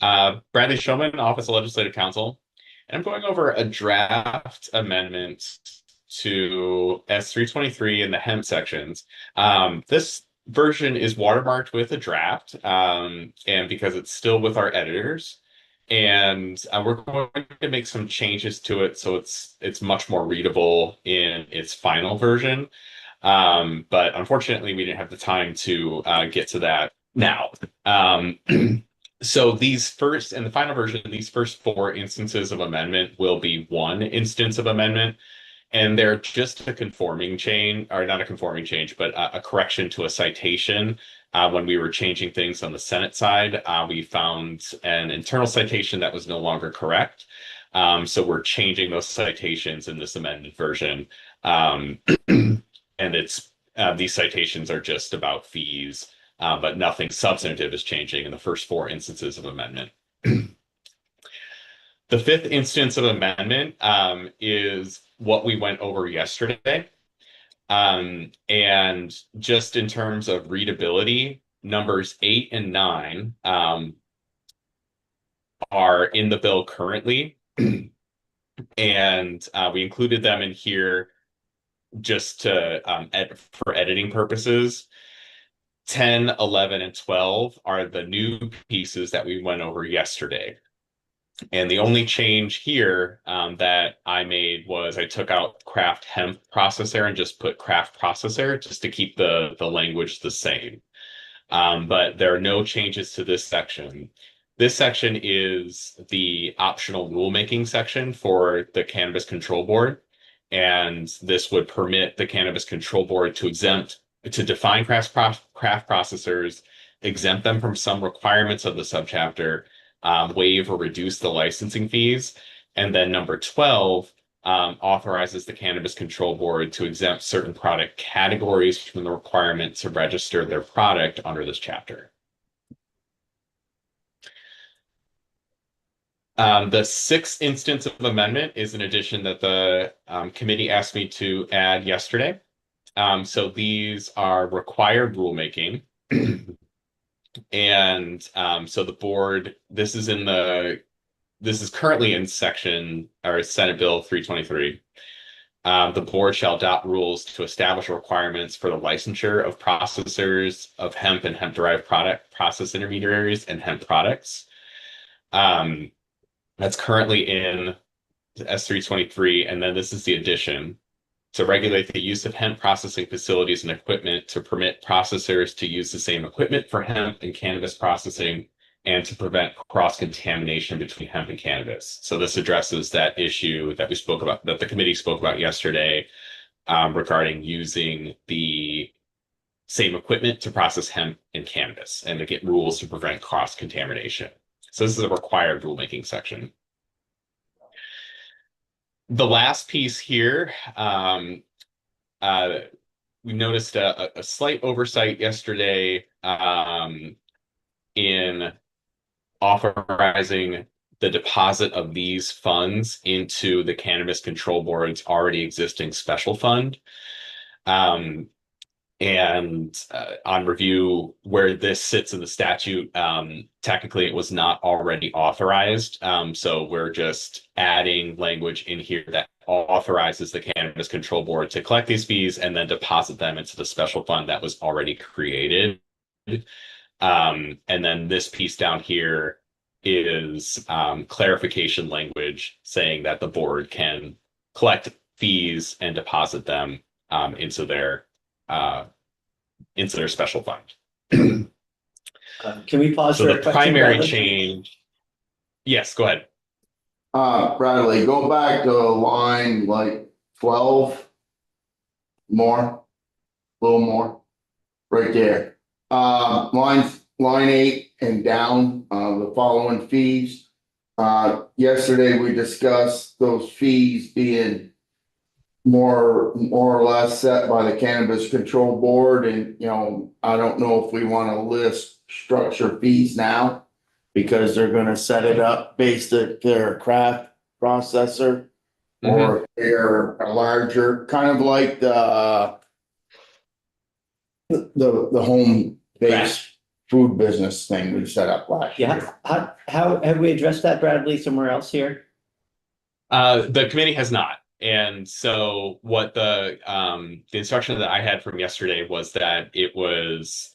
Bradley Showman, Office of Legislative Counsel, and I'm going over a draft amendment to S323 in the hemp sections. This version is watermarked with a draft, and because it's still with our editors, and we're going to make some changes to it so it's much more readable in its final version. But unfortunately, we didn't have the time to get to that now. Um, So these first and the final version, these first four instances of amendment will be one instance of amendment, and they're just a conforming change, or not a conforming change, but a correction to a citation. When we were changing things on the Senate side, we found an internal citation that was no longer correct. So we're changing those citations in this amended version. And it's these citations are just about fees, but nothing substantive is changing in the first four instances of amendment. The fifth instance of amendment is what we went over yesterday. And just in terms of readability, numbers 8 and 9 are in the bill currently. And we included them in here just to for editing purposes. 10, 11, and 12 are the new pieces that we went over yesterday. And the only change here that I made was I took out craft hemp processor and just put craft processor just to keep the language the same. But there are no changes to this section. This section is the optional rulemaking section for the Cannabis Control Board. And this would permit the Cannabis Control Board to define craft processors, exempt them from some requirements of the subchapter, waive or reduce the licensing fees. And then number 12 authorizes the Cannabis Control Board to exempt certain product categories from the requirement to register their product under this chapter. The sixth instance of amendment is an addition that the committee asked me to add yesterday. So these are required rulemaking. And so the board, this is currently in section or Senate Bill 323. The board shall adopt rules to establish requirements for the licensure of processors of hemp and hemp-derived product process intermediaries and hemp products. That's currently in S323, and then this is the addition to regulate the use of hemp processing facilities and equipment to permit processors to use the same equipment for hemp and cannabis processing and to prevent cross-contamination between hemp and cannabis. So this addresses that issue that we spoke about, that the committee spoke about yesterday, regarding using the same equipment to process hemp and cannabis and to get rules to prevent cross-contamination. So this is a required rulemaking section. The last piece here, we noticed a slight oversight yesterday in authorizing the deposit of these funds into the Cannabis Control Board's already existing special fund. And on review, where this sits in the statute, technically it was not already authorized. So we're just adding language in here that authorizes the Cannabis Control Board to collect these fees and then deposit them into the special fund that was already created. And then this piece down here is clarification language saying that the board can collect fees and deposit them into their special fund. Can we pause So for the a question, primary Bradley? change, yes, go ahead. Bradley, go back to line like 12 more, a little more, right there. Line 8 and down, the following fees. Yesterday we discussed those fees being more or less set by the Cannabis Control Board, and I don't know if we want to list structure fees now because they're going to set it up based at their craft processor, or if they're a larger, kind of like the home base food business thing we set up last year. Yeah, how have we addressed that, Bradley, somewhere else here? The committee has not. And so what the instruction that I had from yesterday was that it was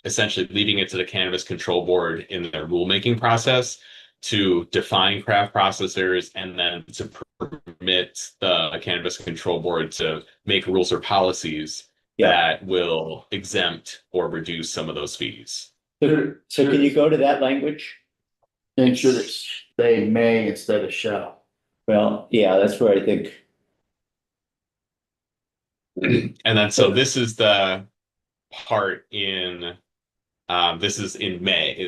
essentially leaving it to the Cannabis Control Board in their rulemaking process to define craft processors and then to permit the Cannabis Control Board to make rules or policies Yeah. that will exempt or reduce some of those fees. So can you go to that language? And should it say may instead of shall? Well, yeah, that's where I think, And then so this is the part in this is in May.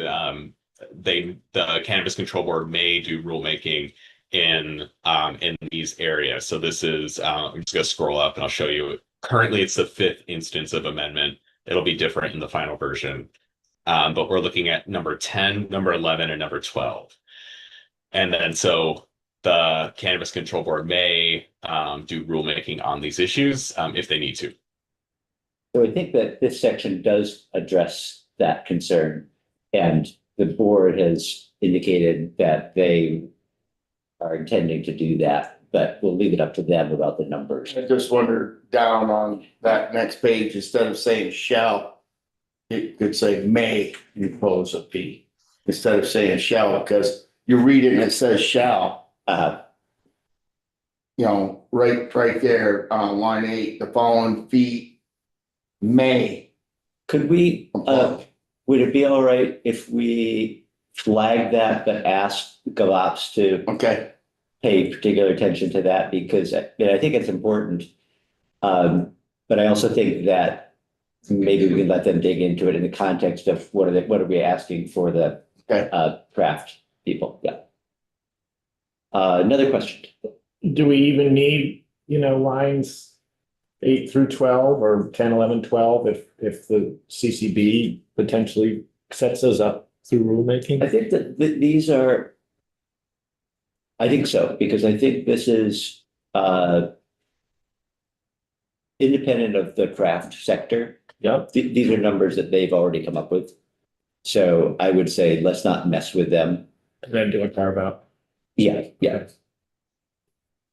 The Cannabis Control Board may do rulemaking in these areas. So this is I'm just gonna scroll up and I'll show you. Currently, it's the 5th instance of amendment. It'll be different in the final version. But we're looking at number 10, number 11, and number 12. And then so the Cannabis Control Board may do rulemaking on these issues if they need to. so I think that this section does address that concern. And the board has indicated that they are intending to do that, but we'll leave it up to them about the numbers. I just wonder down on that next page, instead of saying shall, it could say may impose a fee instead of saying shall, because you read it and it says shall. You know, right there on line 8, the following fee may Could we, apply. would it be all right if we flag that, but ask GovOps to Okay, pay particular attention to that? Because I think it's important. But I also think that maybe we can let them dig into it in the context of what are we asking for the craft people? Yeah. Another question. Do we even need, lines 8 through 12 or 10, 11, 12 if the CCB potentially sets us up through rulemaking? I think that these are, I think so, because I think this is independent of the craft sector. Yeah. These are numbers that they've already come up with. So I would say, let's not mess with them. And then do a carve out. Yeah, yeah.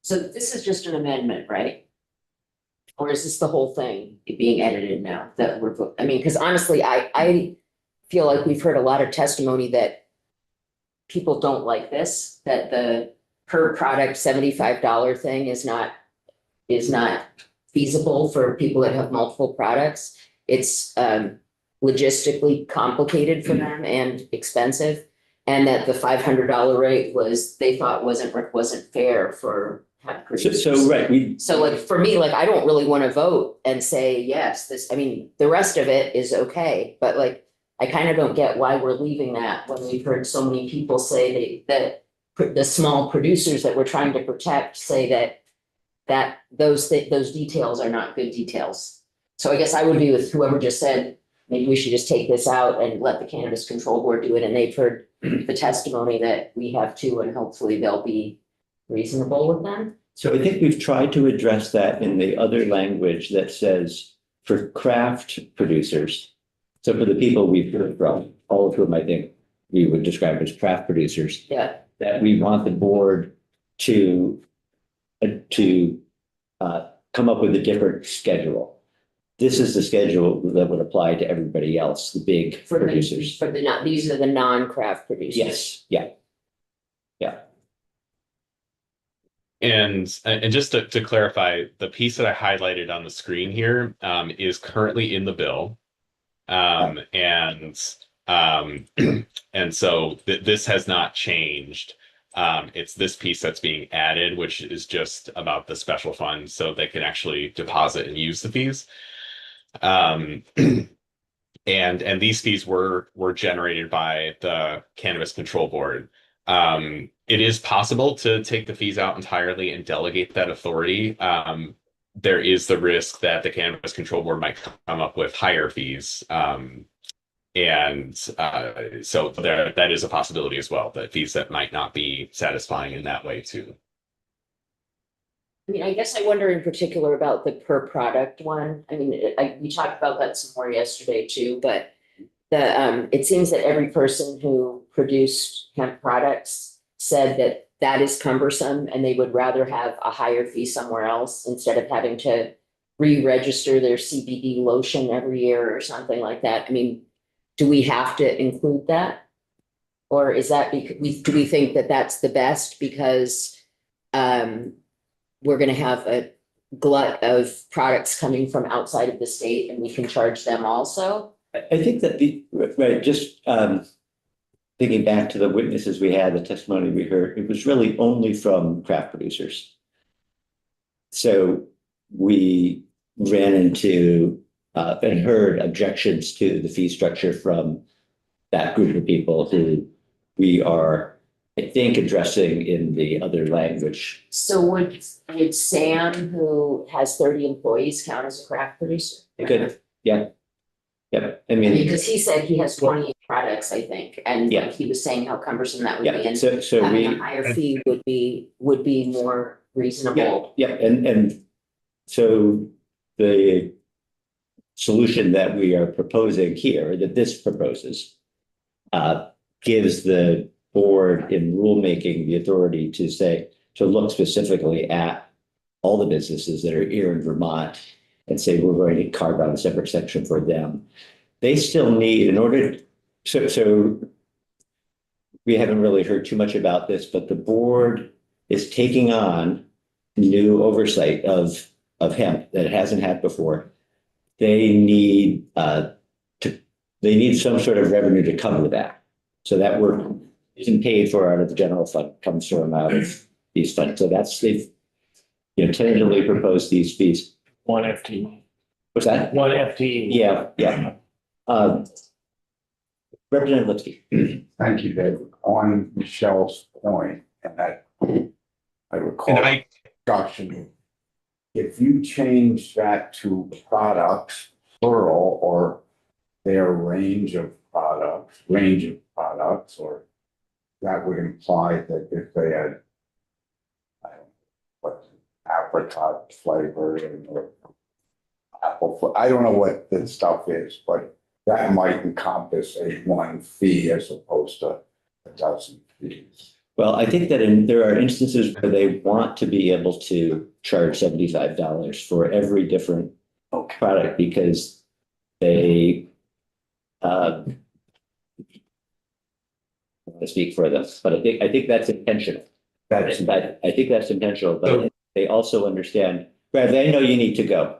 So this is just an amendment, right? Or is this the whole thing being edited now that we're, I mean, because honestly, I feel like we've heard a lot of testimony that people don't like this, that the per product $75 thing is not feasible for people that have multiple products. It's logistically complicated for them and expensive. And that the $500 rate they thought wasn't fair for producers. So right, So like for me, like I don't really want to vote and say, yes, the rest of it is okay, but like I kind of don't get why we're leaving that when we've heard so many people say that the small producers that we're trying to protect say that those details are not good details. So I guess I would be with whoever just said, maybe we should just take this out and let the Cannabis Control Board do it. And they've heard the testimony that we have too, and hopefully they'll be reasonable with them. so I think we've tried to address that in the other language that says for craft producers. So for the people we've heard from, all of whom I think we would describe as craft producers, Yeah. that we want the board to come up with a different schedule. This is the schedule that would apply to everybody else, the big producers. These are the non-craft producers. Yes, yeah. And just to clarify, the piece that I highlighted on the screen here is currently in the bill. And so this has not changed. It's this piece that's being added, which is just about the special fund, so they can actually deposit and use the fees. And these fees were generated by the Cannabis Control Board. It is possible to take the fees out entirely and delegate that authority. There is the risk that the Cannabis Control Board might come up with higher fees. So that is a possibility as well, that fees that might not be satisfying in that way too. I mean, I guess I wonder in particular about the per product one. I mean, we talked about that some more yesterday too, but it seems that every person who produced hemp products said that that is cumbersome and they would rather have a higher fee somewhere else instead of having to re-register their CBD lotion every year or something like that. I mean, do we have to include that? Or is that do we think that that's the best because we're gonna have a glut of products coming from outside of the state and we can charge them also? I think that right, just thinking back to the witnesses we had, the testimony we heard, it was really only from craft producers. So we ran into and heard objections to the fee structure from that group of people who we are, I think, addressing in the other language. So would Sam, who has 30 employees, count as a craft producer? It could, yeah. Yep, I mean, Because he said he has 28 products, I think, and Yeah. he was saying how cumbersome that would be. yeah, And so having we, a higher fee would be more reasonable. yeah, and so the solution that we are proposing here, that this proposes, gives the board in rulemaking the authority to say, to look specifically at all the businesses that are here in Vermont and say, we're going to carve out a separate section for them. They still need, in order, so we haven't really heard too much about this, but the board is taking on new oversight of hemp that it hasn't had before. They need they need some sort of revenue to cover that. So that work isn't paid for out of the general fund, comes from out of these funds. So that's, they've, tentatively proposed these fees. One FTE, What's that? one FTE. Yeah, yeah. Representative Lipsky. Thank you, Dave. On Michelle's point, and that I recall And I, discussion. If you change that to products, plural, or their range of products, or that would imply that if they had, I don't know, what, apricot flavor or apple, I don't know what the stuff is, but that might encompass a one fee as opposed to a dozen fees. Well, I think that there are instances where they want to be able to charge $75 for every different product because they want to speak for them, but I think that's intentional. That's I think that's intentional, but they also understand. Bradley, I know you need to go.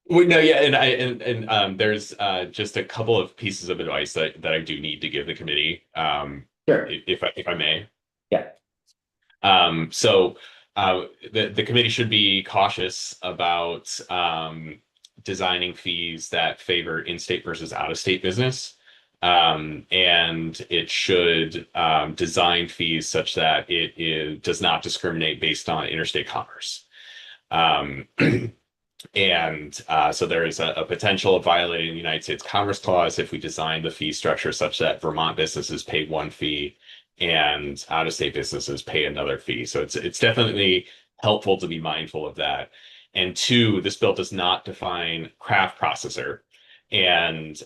well, no, yeah, and there's just a couple of pieces of advice that I do need to give the committee, Sure. if I may. Yeah. So the committee should be cautious about designing fees that favor in-state versus out-of-state business. And it should design fees such that it does not discriminate based on interstate commerce. And so there is a potential of violating the United States Commerce Clause if we design the fee structure such that Vermont businesses pay one fee and out-of-state businesses pay another fee. So it's definitely helpful to be mindful of that. And two, this bill does not define craft processor. And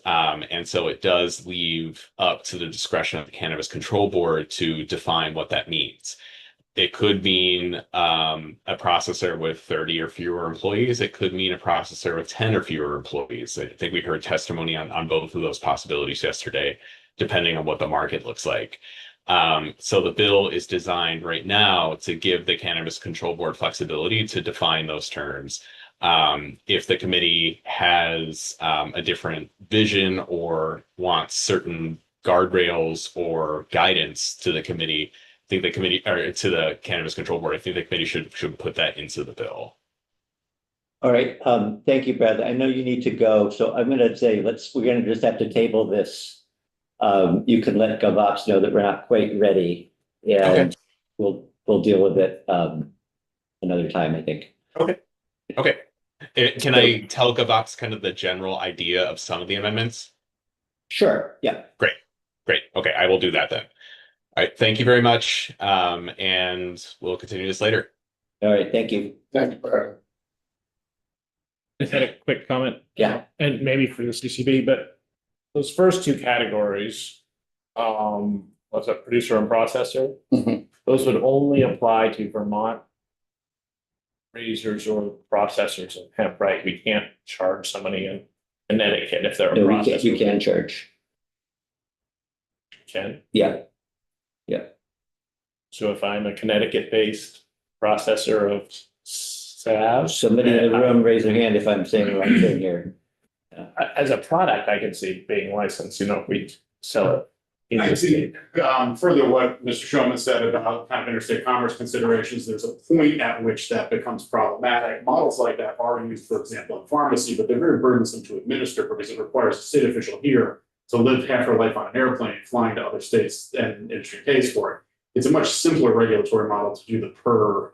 so it does leave up to the discretion of the Cannabis Control Board to define what that means. It could mean a processor with 30 or fewer employees. It could mean a processor with 10 or fewer employees. I think we heard testimony on both of those possibilities yesterday, depending on what the market looks like. So the bill is designed right now to give the Cannabis Control Board flexibility to define those terms. If the committee has a different vision or wants certain guardrails or guidance to the committee, I think the committee or to the Cannabis Control Board, I think the committee should put that into the bill. All right. Thank you, Brad. I know you need to go, so I'm going to say we're going to just have to table this. You can let GovOps know that we're not quite ready, and we'll deal with it another time, I think. Okay. Can I tell GovOps kind of the general idea of some of the amendments? Sure. Yeah. Great. Okay, I will do that then. All right. Thank you very much. And we'll continue this later. All right. Thank you. Thank you, Brad. Just had a quick comment. Yeah. And maybe for the CCB, but those first two categories, what's that, producer and processor? Mhm. Those would only apply to Vermont raisers or processors of hemp, right? We can't charge somebody in Connecticut if they're a No, processor. we can charge. Can. Yeah, So if I'm a Connecticut-based processor of salve. somebody in the room, raise their hand if I'm saying the right thing here. As a product, I can see being licensed, if we sell it in the I state. see, further what Mr. Showman said about kind of interstate commerce considerations, there's a point at which that becomes problematic. Models like that are used, for example, in pharmacy, but they're very burdensome to administer because it requires a state official here to live half their life on an airplane, flying to other states, and industry pays for it. It's a much simpler regulatory model to do the per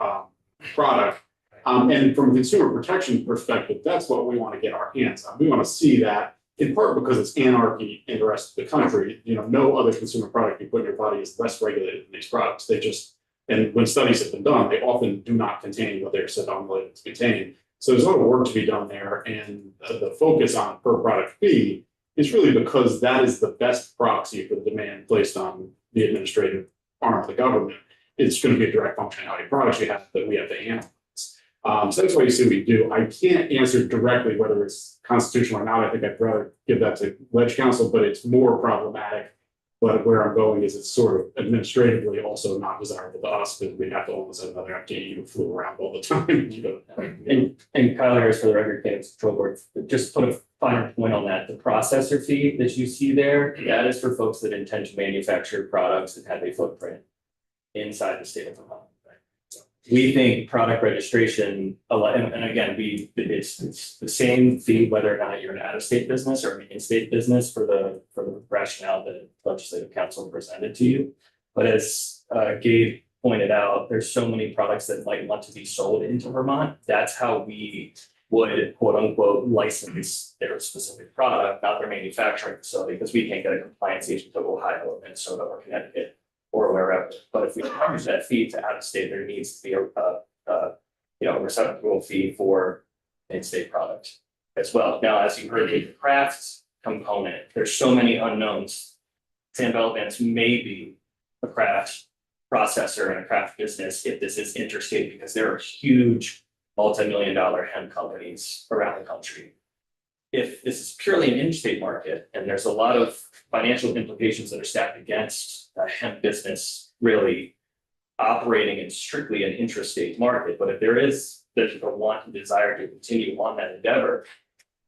product. And from a consumer protection perspective, that's what we want to get our hands on. We want to see that, in part because it's anarchy in the rest of the country. No other consumer product you put in your body is less regulated than these products. And when studies have been done, they often do not contain what they're said on label to contain. So there's a lot of work to be done there, and the focus on per product fee is really because that is the best proxy for the demand placed on the administrative arm of the government. It's going to be a direct function of how many products you have that we have to analyze. So that's why you see what we do. I can't answer directly whether it's constitutional or not. I think I'd rather give that to Ledge Council, but it's more problematic. But where I'm going is it's sort of administratively also not desirable to us because we'd have to almost have another FTE who flew around all the time. And Kyle Harris for the record, Cannabis Control Board, just put a finer point on that. The processor fee that you see there, that is for folks that intend to manufacture products that have a footprint inside the state of Vermont. We think product registration, and again, it's the same fee whether or not you're an out-of-state business or an in-state business for the rationale that Legislative Council presented to you. But as Gabe pointed out, there's so many products that might want to be sold into Vermont. That's how we would quote unquote license their specific product, not their manufacturing facility, because we can't get a compliance agent to Ohio or Minnesota or Connecticut or wherever. But if we charge that fee to out of state, there needs to be a reciprocal fee for in-state product as well. Now, as you heard, the crafts component, there's so many unknowns. Sam Belvance may be a craft processor and a craft business if this is interstate, because there are huge multi-million-dollar hemp companies around the country. If this is purely an interstate market, and there's a lot of financial implications that are stacked against a hemp business really operating in strictly an intrastate market, but if there is the want and desire to continue on that endeavor,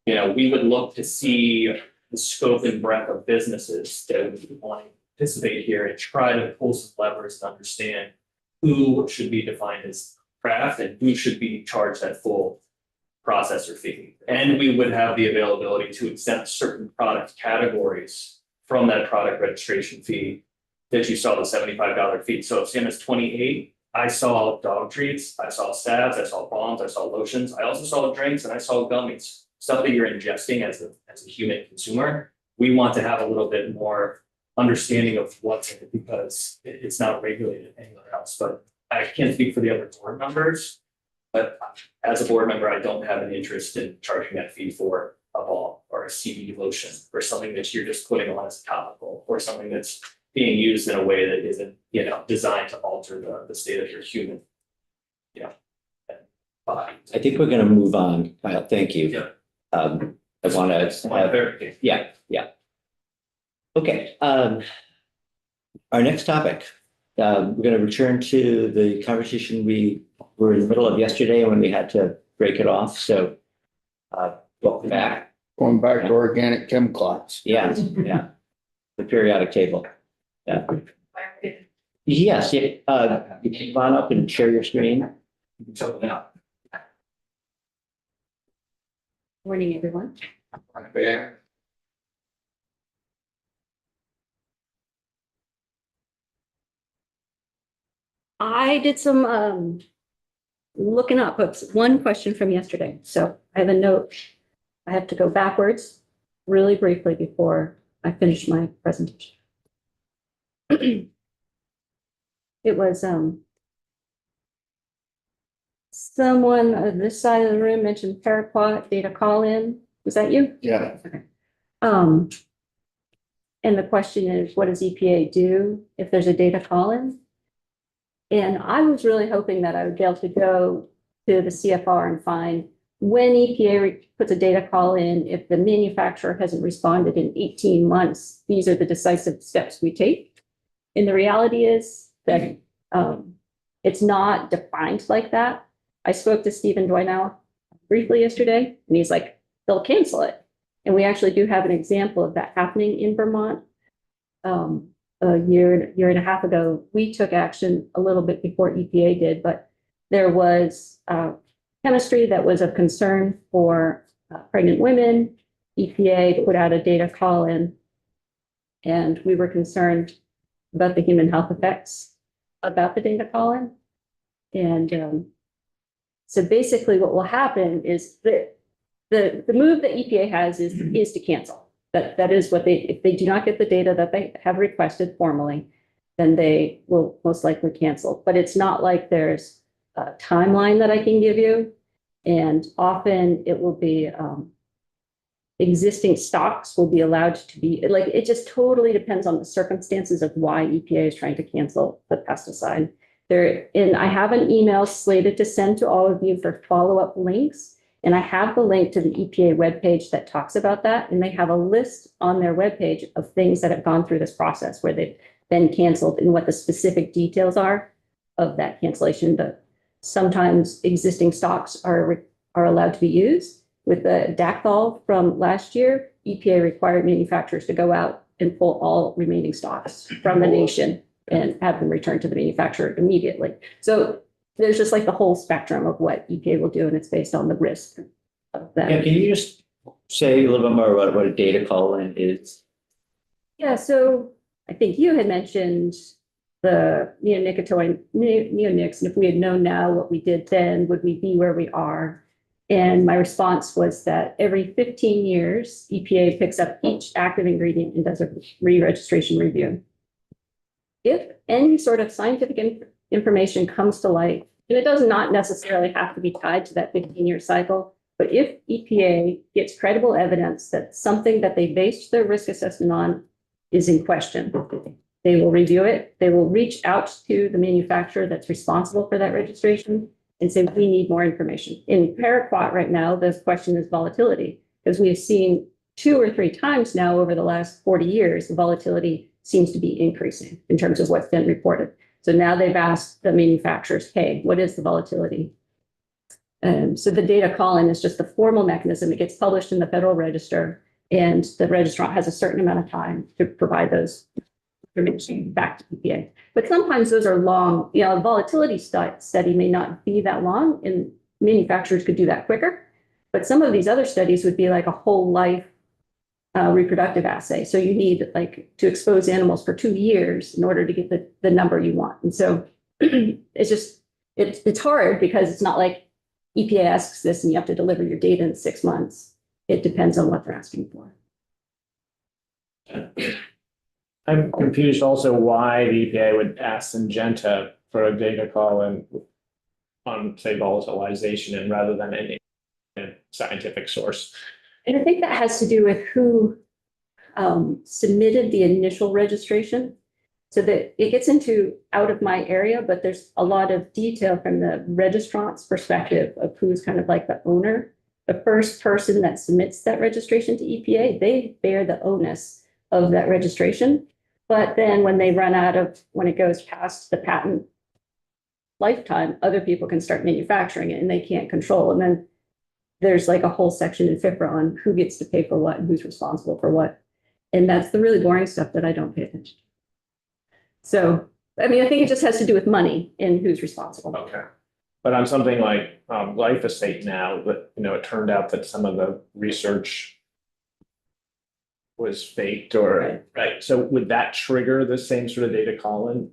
we would look to see the scope and breadth of businesses that would want to participate here and try to pull some levers to understand who should be defined as craft and who should be charged that full processor fee. And we would have the availability to exempt certain product categories from that product registration fee that you saw the $75 fee. So if Sam is 28, I saw dog treats, I saw salves, I saw balms, I saw lotions, I also saw drinks, and I saw gummies, stuff that you're ingesting as a human consumer. We want to have a little bit more understanding of what's in it because it's not regulated anywhere else. But I can't speak for the other board members, but as a board member, I don't have an interest in charging that fee for a balm or a CBD lotion or something that you're just putting on as a topical or something that's being used in a way that isn't, designed to alter the state of your human, body. I think we're gonna move on, Kyle, thank you. Yeah. I wanna have, yeah. Okay, our next topic, we're gonna return to the conversation we were in the middle of yesterday when we had to break it off, so welcome back. Going back to organic chem class. Yeah, the periodic table. Yeah. Yes, you can come on up and share your screen. Morning, everyone. I did some looking up. It's one question from yesterday. So I have a note. I have to go backwards really briefly before I finish my presentation. It was someone on this side of the room mentioned Paraquat data call-in. Was that you? Yeah. Okay. And the question is, what does EPA do if there's a data call-in? And I was really hoping that I would be able to go to the CFR and find when EPA puts a data call in, if the manufacturer hasn't responded in 18 months, these are the decisive steps we take. And the reality is that it's not defined like that. I spoke to Stephen Dwinell briefly yesterday, and he's like, they'll cancel it. And we actually do have an example of that happening in Vermont. A year and a half ago, we took action a little bit before EPA did, but there was chemistry that was of concern for pregnant women. EPA put out a data call in, and we were concerned about the human health effects about the data call in. And so basically what will happen is that the move that EPA has is to cancel. That is what if they do not get the data that they have requested formally, then they will most likely cancel. But it's not like there's a timeline that I can give you. And often it will be existing stocks will be allowed to be, like, it just totally depends on the circumstances of why EPA is trying to cancel the pesticide. And I have an email slated to send to all of you for follow-up links. And I have the link to the EPA webpage that talks about that. And they have a list on their webpage of things that have gone through this process where they've been canceled and what the specific details are of that cancellation. But sometimes existing stocks are allowed to be used. With the Dacthal from last year, EPA required manufacturers to go out and pull all remaining stocks from the nation and have them returned to the manufacturer immediately. So there's just like the whole spectrum of what EPA will do, and it's based on the risk of that. Yeah, can you just say a little bit more about what a data call-in is? Yeah, so I think you had mentioned the neonics, and if we had known now what we did then, would we be where we are? And my response was that every 15 years, EPA picks up each active ingredient and does a re-registration review. If any sort of scientific information comes to light, and it does not necessarily have to be tied to that 15-year cycle, but if EPA gets credible evidence that something that they based their risk assessment on is in question, they will review it. They will reach out to the manufacturer that's responsible for that registration and say, we need more information. In paraquat right now, the question is volatility, because we have seen 2 or 3 times now over the last 40 years, the volatility seems to be increasing in terms of what's been reported. So now they've asked the manufacturers, hey, what is the volatility? So the data call-in is just the formal mechanism. It gets published in the Federal Register, and the registrant has a certain amount of time to provide those information back to EPA. But sometimes those are long, a volatility study may not be that long, and manufacturers could do that quicker. But some of these other studies would be like a whole life reproductive assay. So you need like to expose animals for 2 years in order to get the number you want. And so it's hard because it's not like EPA asks this and you have to deliver your data in 6 months. It depends on what they're asking for. I'm confused also why the EPA would ask Syngenta for a data call in on, say, volatilization and rather than any scientific source. And I think that has to do with who submitted the initial registration. So that it gets into out of my area, but there's a lot of detail from the registrant's perspective of who's kind of like the owner. The first person that submits that registration to EPA, they bear the onus of that registration. But then when it goes past the patent lifetime, other people can start manufacturing it and they can't control. And then there's like a whole section in FIPRA on who gets to pay for what and who's responsible for what. And that's the really boring stuff that I don't pay attention to. So, I mean, I think it just has to do with money and who's responsible. Okay. But on something like glyphosate now, but it turned out that some of the research was faked or right. So would that trigger the same sort of data call-in?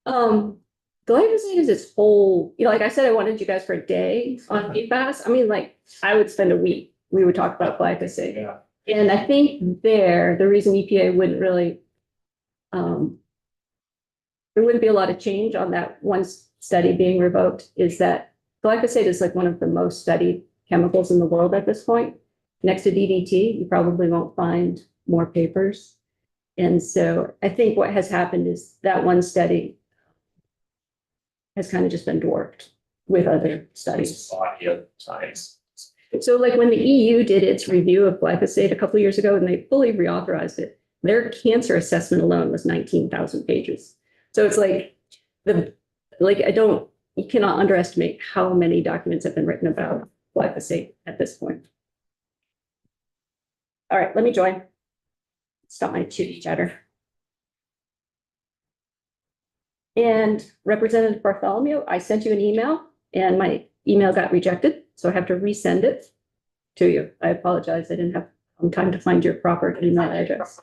Glyphosate is its whole, like I said, I wanted you guys for a day on PFAS. I mean, like I would spend a week. We would talk about glyphosate. Yeah. And I think the reason EPA wouldn't really, there wouldn't be a lot of change on that one study being revoked is that glyphosate is like one of the most studied chemicals in the world at this point. Next to DDT, you probably won't find more papers. And so I think what has happened is that one study has kind of just been dwarfed with other studies. Body of science. So like when the EU did its review of glyphosate a couple of years ago and they fully reauthorized it, their cancer assessment alone was 19,000 pages. So it's like you cannot underestimate how many documents have been written about glyphosate at this point. All right, let me join. Stop my chitty chatter. And Representative Bartholomew, I sent you an email and my email got rejected, so I have to resend it to you. I apologize, I didn't have time to find your proper email address.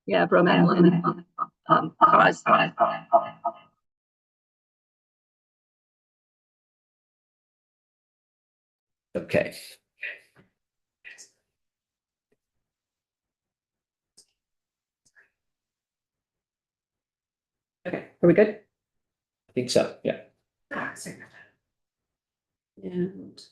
Yeah, broman. Cause. Okay. Okay, are we good? I think so, yeah. Sorry about that. And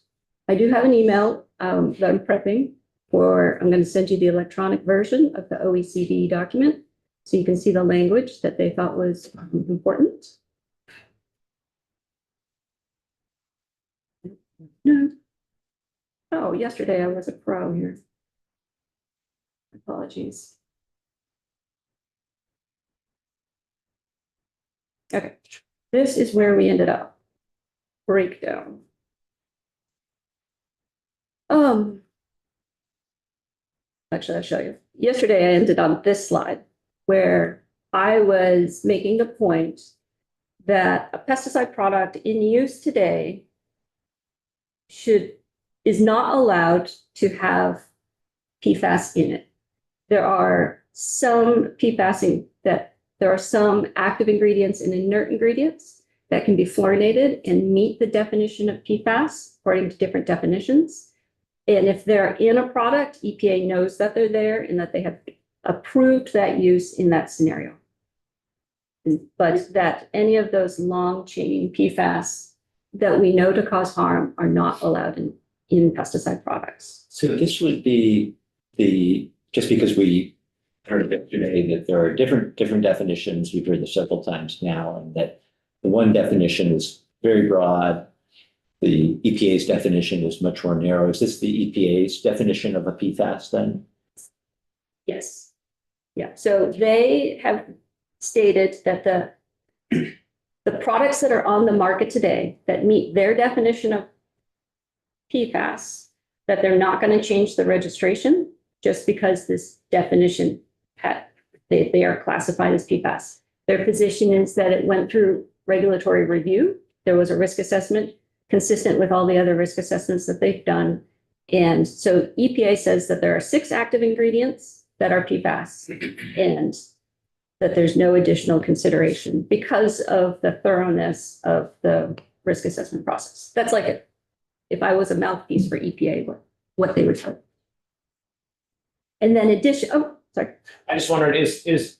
I do have an email that I'm prepping for, I'm going to send you the electronic version of the OECD document. So you can see the language that they thought was important. No. Oh, yesterday I was a pro here. Apologies. Okay, this is where we ended up. Breakdown. Actually, I'll show you. Yesterday, I ended on this slide where I was making the point that a pesticide product in use today is not allowed to have PFAS in it. There are some there are some active ingredients and inert ingredients that can be fluorinated and meet the definition of PFAS according to different definitions. And if they're in a product, EPA knows that they're there and that they have approved that use in that scenario. But that any of those long chain PFAS that we know to cause harm are not allowed in pesticide products. So this would be just because we heard it today that there are different definitions, we've heard this several times now, and that the one definition is very broad. The EPA's definition is much more narrow. Is this the EPA's definition of a PFAS then? Yes. Yeah, so they have stated that the products that are on the market today that meet their definition of PFAS, that they're not going to change the registration just because this definition they are classified as PFAS. Their position is that it went through regulatory review. There was a risk assessment consistent with all the other risk assessments that they've done. And so EPA says that there are 6 active ingredients that are PFAS and that there's no additional consideration because of the thoroughness of the risk assessment process. That's like it. If I was a mouthpiece for EPA, what they would say. And then sorry. I just wondered, is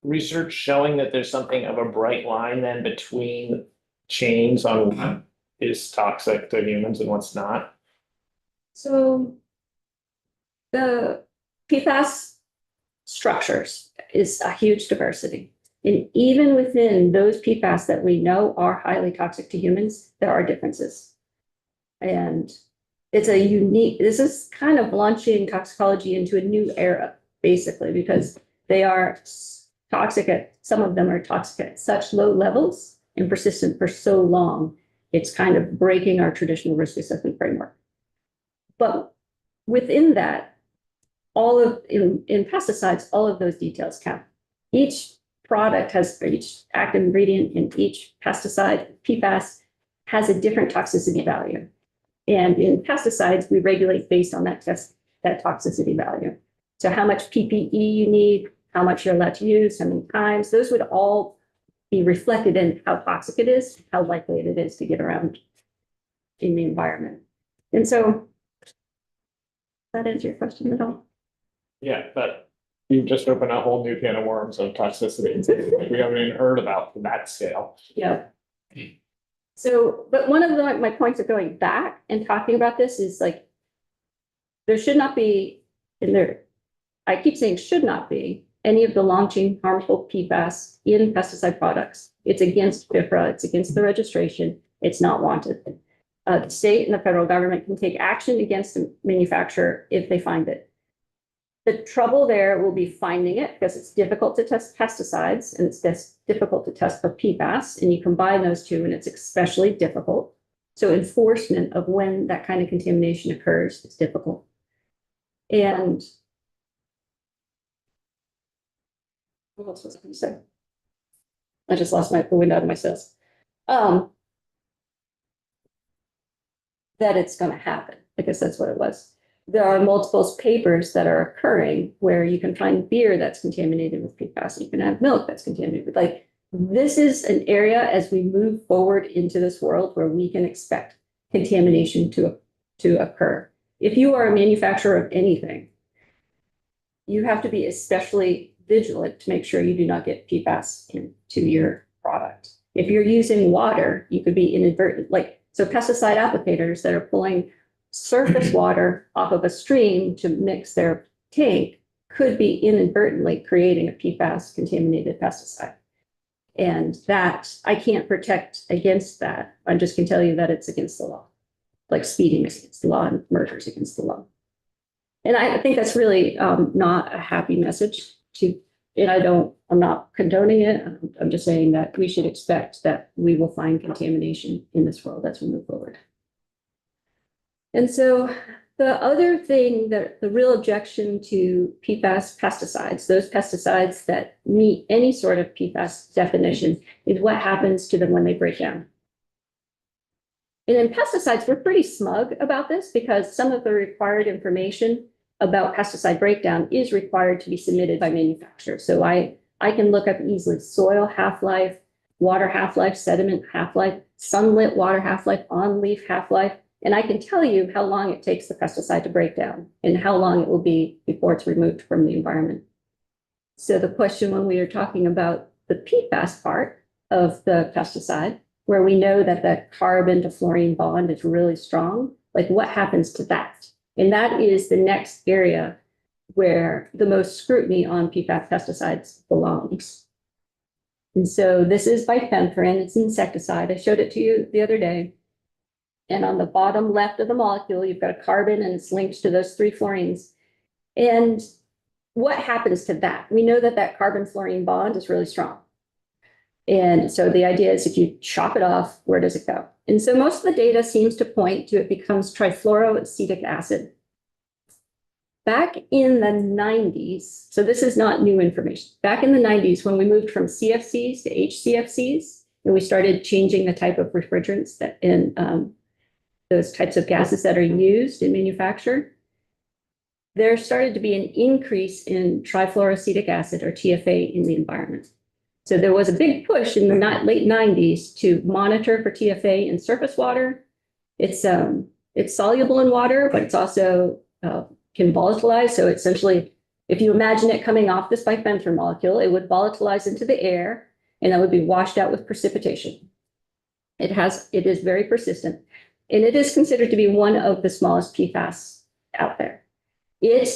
research showing that there's something of a bright line then between chains on what is toxic to humans and what's not? So the PFAS structures is a huge diversity. And even within those PFAS that we know are highly toxic to humans, there are differences. And this is kind of launching toxicology into a new era, basically, because they are toxic some of them are toxic at such low levels and persistent for so long, it's kind of breaking our traditional risk assessment framework. But within that, in pesticides, all of those details count. Each product each active ingredient in each pesticide, PFAS, has a different toxicity value. And in pesticides, we regulate based on that toxicity value. So how much PPE you need, how much you're allowed to use, how many times, those would all be reflected in how toxic it is, how likely it is to get around in the environment. And so, does that answer your question at all? Yeah, but you just opened a whole new can of worms of toxicity we haven't even heard about from that scale. Yeah. So, but one of my points of going back and talking about this is like, there should not be in there, I keep saying should not be any of the long-chain harmful PFAS in pesticide products. It's against FIFRA, it's against the registration, it's not wanted. The state and the federal government can take action against the manufacturer if they find it. The trouble there will be finding it because it's difficult to test pesticides and it's difficult to test for PFAS, and you combine those two and it's especially difficult. So enforcement of when that kind of contamination occurs is difficult. And what else was I going to say? I just lost the wind out of my sails. That it's going to happen. I guess that's what it was. There are multiple papers that are occurring where you can find beer that's contaminated with PFAS. You can have milk that's contaminated with, like, this is an area as we move forward into this world where we can expect contamination to occur. If you are a manufacturer of anything, you have to be especially vigilant to make sure you do not get PFAS into your product. If you're using water, you could be inadvertent, like, so pesticide applicators that are pulling surface water off of a stream to mix their tank could be inadvertently creating a PFAS contaminated pesticide. And that, I can't protect against that. I just can tell you that it's against the law. Like speeding is against the law and murder is against the law. And I think that's really not a happy message to, and I'm not condoning it. I'm just saying that we should expect that we will find contamination in this world as we move forward. And so the other thing that the real objection to PFAS pesticides, those pesticides that meet any sort of PFAS definition, is what happens to them when they break down. And in pesticides, we're pretty smug about this because some of the required information about pesticide breakdown is required to be submitted by manufacturers. So I can look up easily soil half-life, water half-life, sediment half-life, sunlit water half-life, on-leaf half-life, and I can tell you how long it takes the pesticide to break down and how long it will be before it's removed from the environment. So the question when we are talking about the PFAS part of the pesticide, where we know that the carbon to fluorine bond is really strong, like what happens to that? And that is the next area where the most scrutiny on PFAS pesticides belongs. And so this is bifenthrin, it's an insecticide. I showed it to you the other day. And on the bottom left of the molecule, you've got a carbon and it's linked to those 3 fluorines. And what happens to that? We know that that carbon fluorine bond is really strong. And so the idea is if you chop it off, where does it go? And so most of the data seems to point to it becomes trifluoroacetic acid. Back in the 90s, so this is not new information. Back in the 90s, when we moved from CFCs to HCFCs, and we started changing the type of refrigerants that in those types of gases that are used in manufacture, there started to be an increase in trifluoroacetic acid or TFA in the environment. So there was a big push in the late 90s to monitor for TFA in surface water. It's soluble in water, but it's also can volatilize. So essentially, if you imagine it coming off this bifenthrin molecule, it would volatilize into the air and that would be washed out with precipitation. It is very persistent. And it is considered to be one of the smallest PFAS out there. It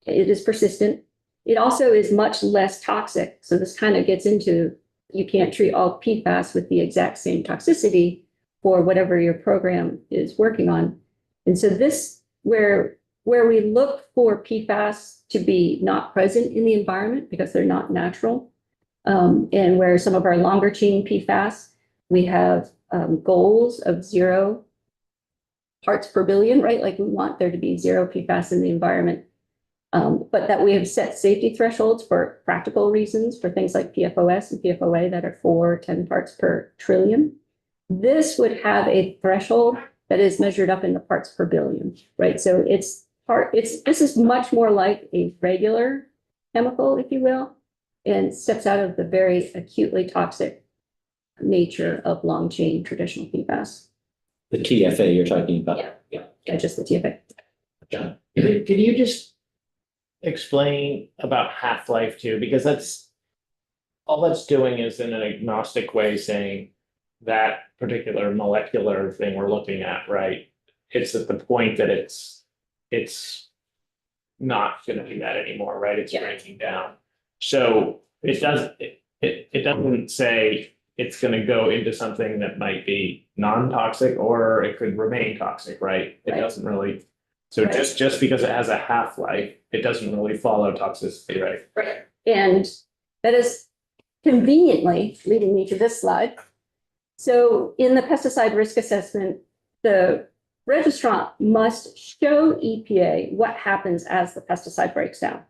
is persistent. It also is much less toxic. So this kind of gets into, you can't treat all PFAS with the exact same toxicity for whatever your program is working on. And so this, where we look for PFAS to be not present in the environment because they're not natural, and where some of our longer chain PFAS, we have goals of 0 parts per billion, right? Like we want there to be 0 PFAS in the environment, but that we have set safety thresholds for practical reasons for things like PFOS and PFOA that are 4 or 10 parts per trillion. This would have a threshold that is measured up in the parts per billion, right? So this is much more like a regular chemical, if you will, and steps out of the very acutely toxic nature of long chain traditional PFAS. The TFA you're talking about. Yeah, just the TFA. John, could you just explain about half-life too? Because that's all that's doing is in an agnostic way saying that particular molecular thing we're looking at, right? It's at the point that it's not gonna be that anymore, right? It's Yeah. breaking down. So it doesn't say it's gonna go into something that might be non-toxic or it could remain toxic, right? It Right. doesn't really. So Right. just because it has a half-life, it doesn't really follow toxicity, right? Right. And that is conveniently leading me to this slide. So in the pesticide risk assessment, the registrant must show EPA what happens as the pesticide breaks down.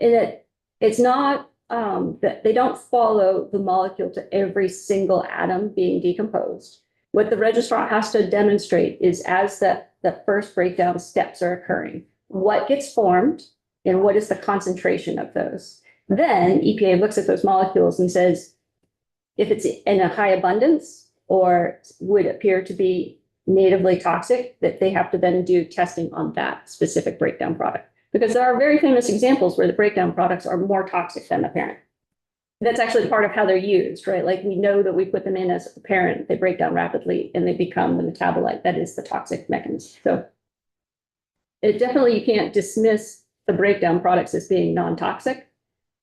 And it's not that they don't follow the molecule to every single atom being decomposed. What the registrant has to demonstrate is as the first breakdown steps are occurring, what gets formed and what is the concentration of those. Then EPA looks at those molecules and says, if it's in a high abundance or would appear to be natively toxic, that they have to then do testing on that specific breakdown product. Because there are very famous examples where the breakdown products are more toxic than the parent. That's actually part of how they're used, right? Like we know that we put them in as a parent, they break down rapidly and they become the metabolite that is the toxic mechanism. So it definitely, you can't dismiss the breakdown products as being non-toxic,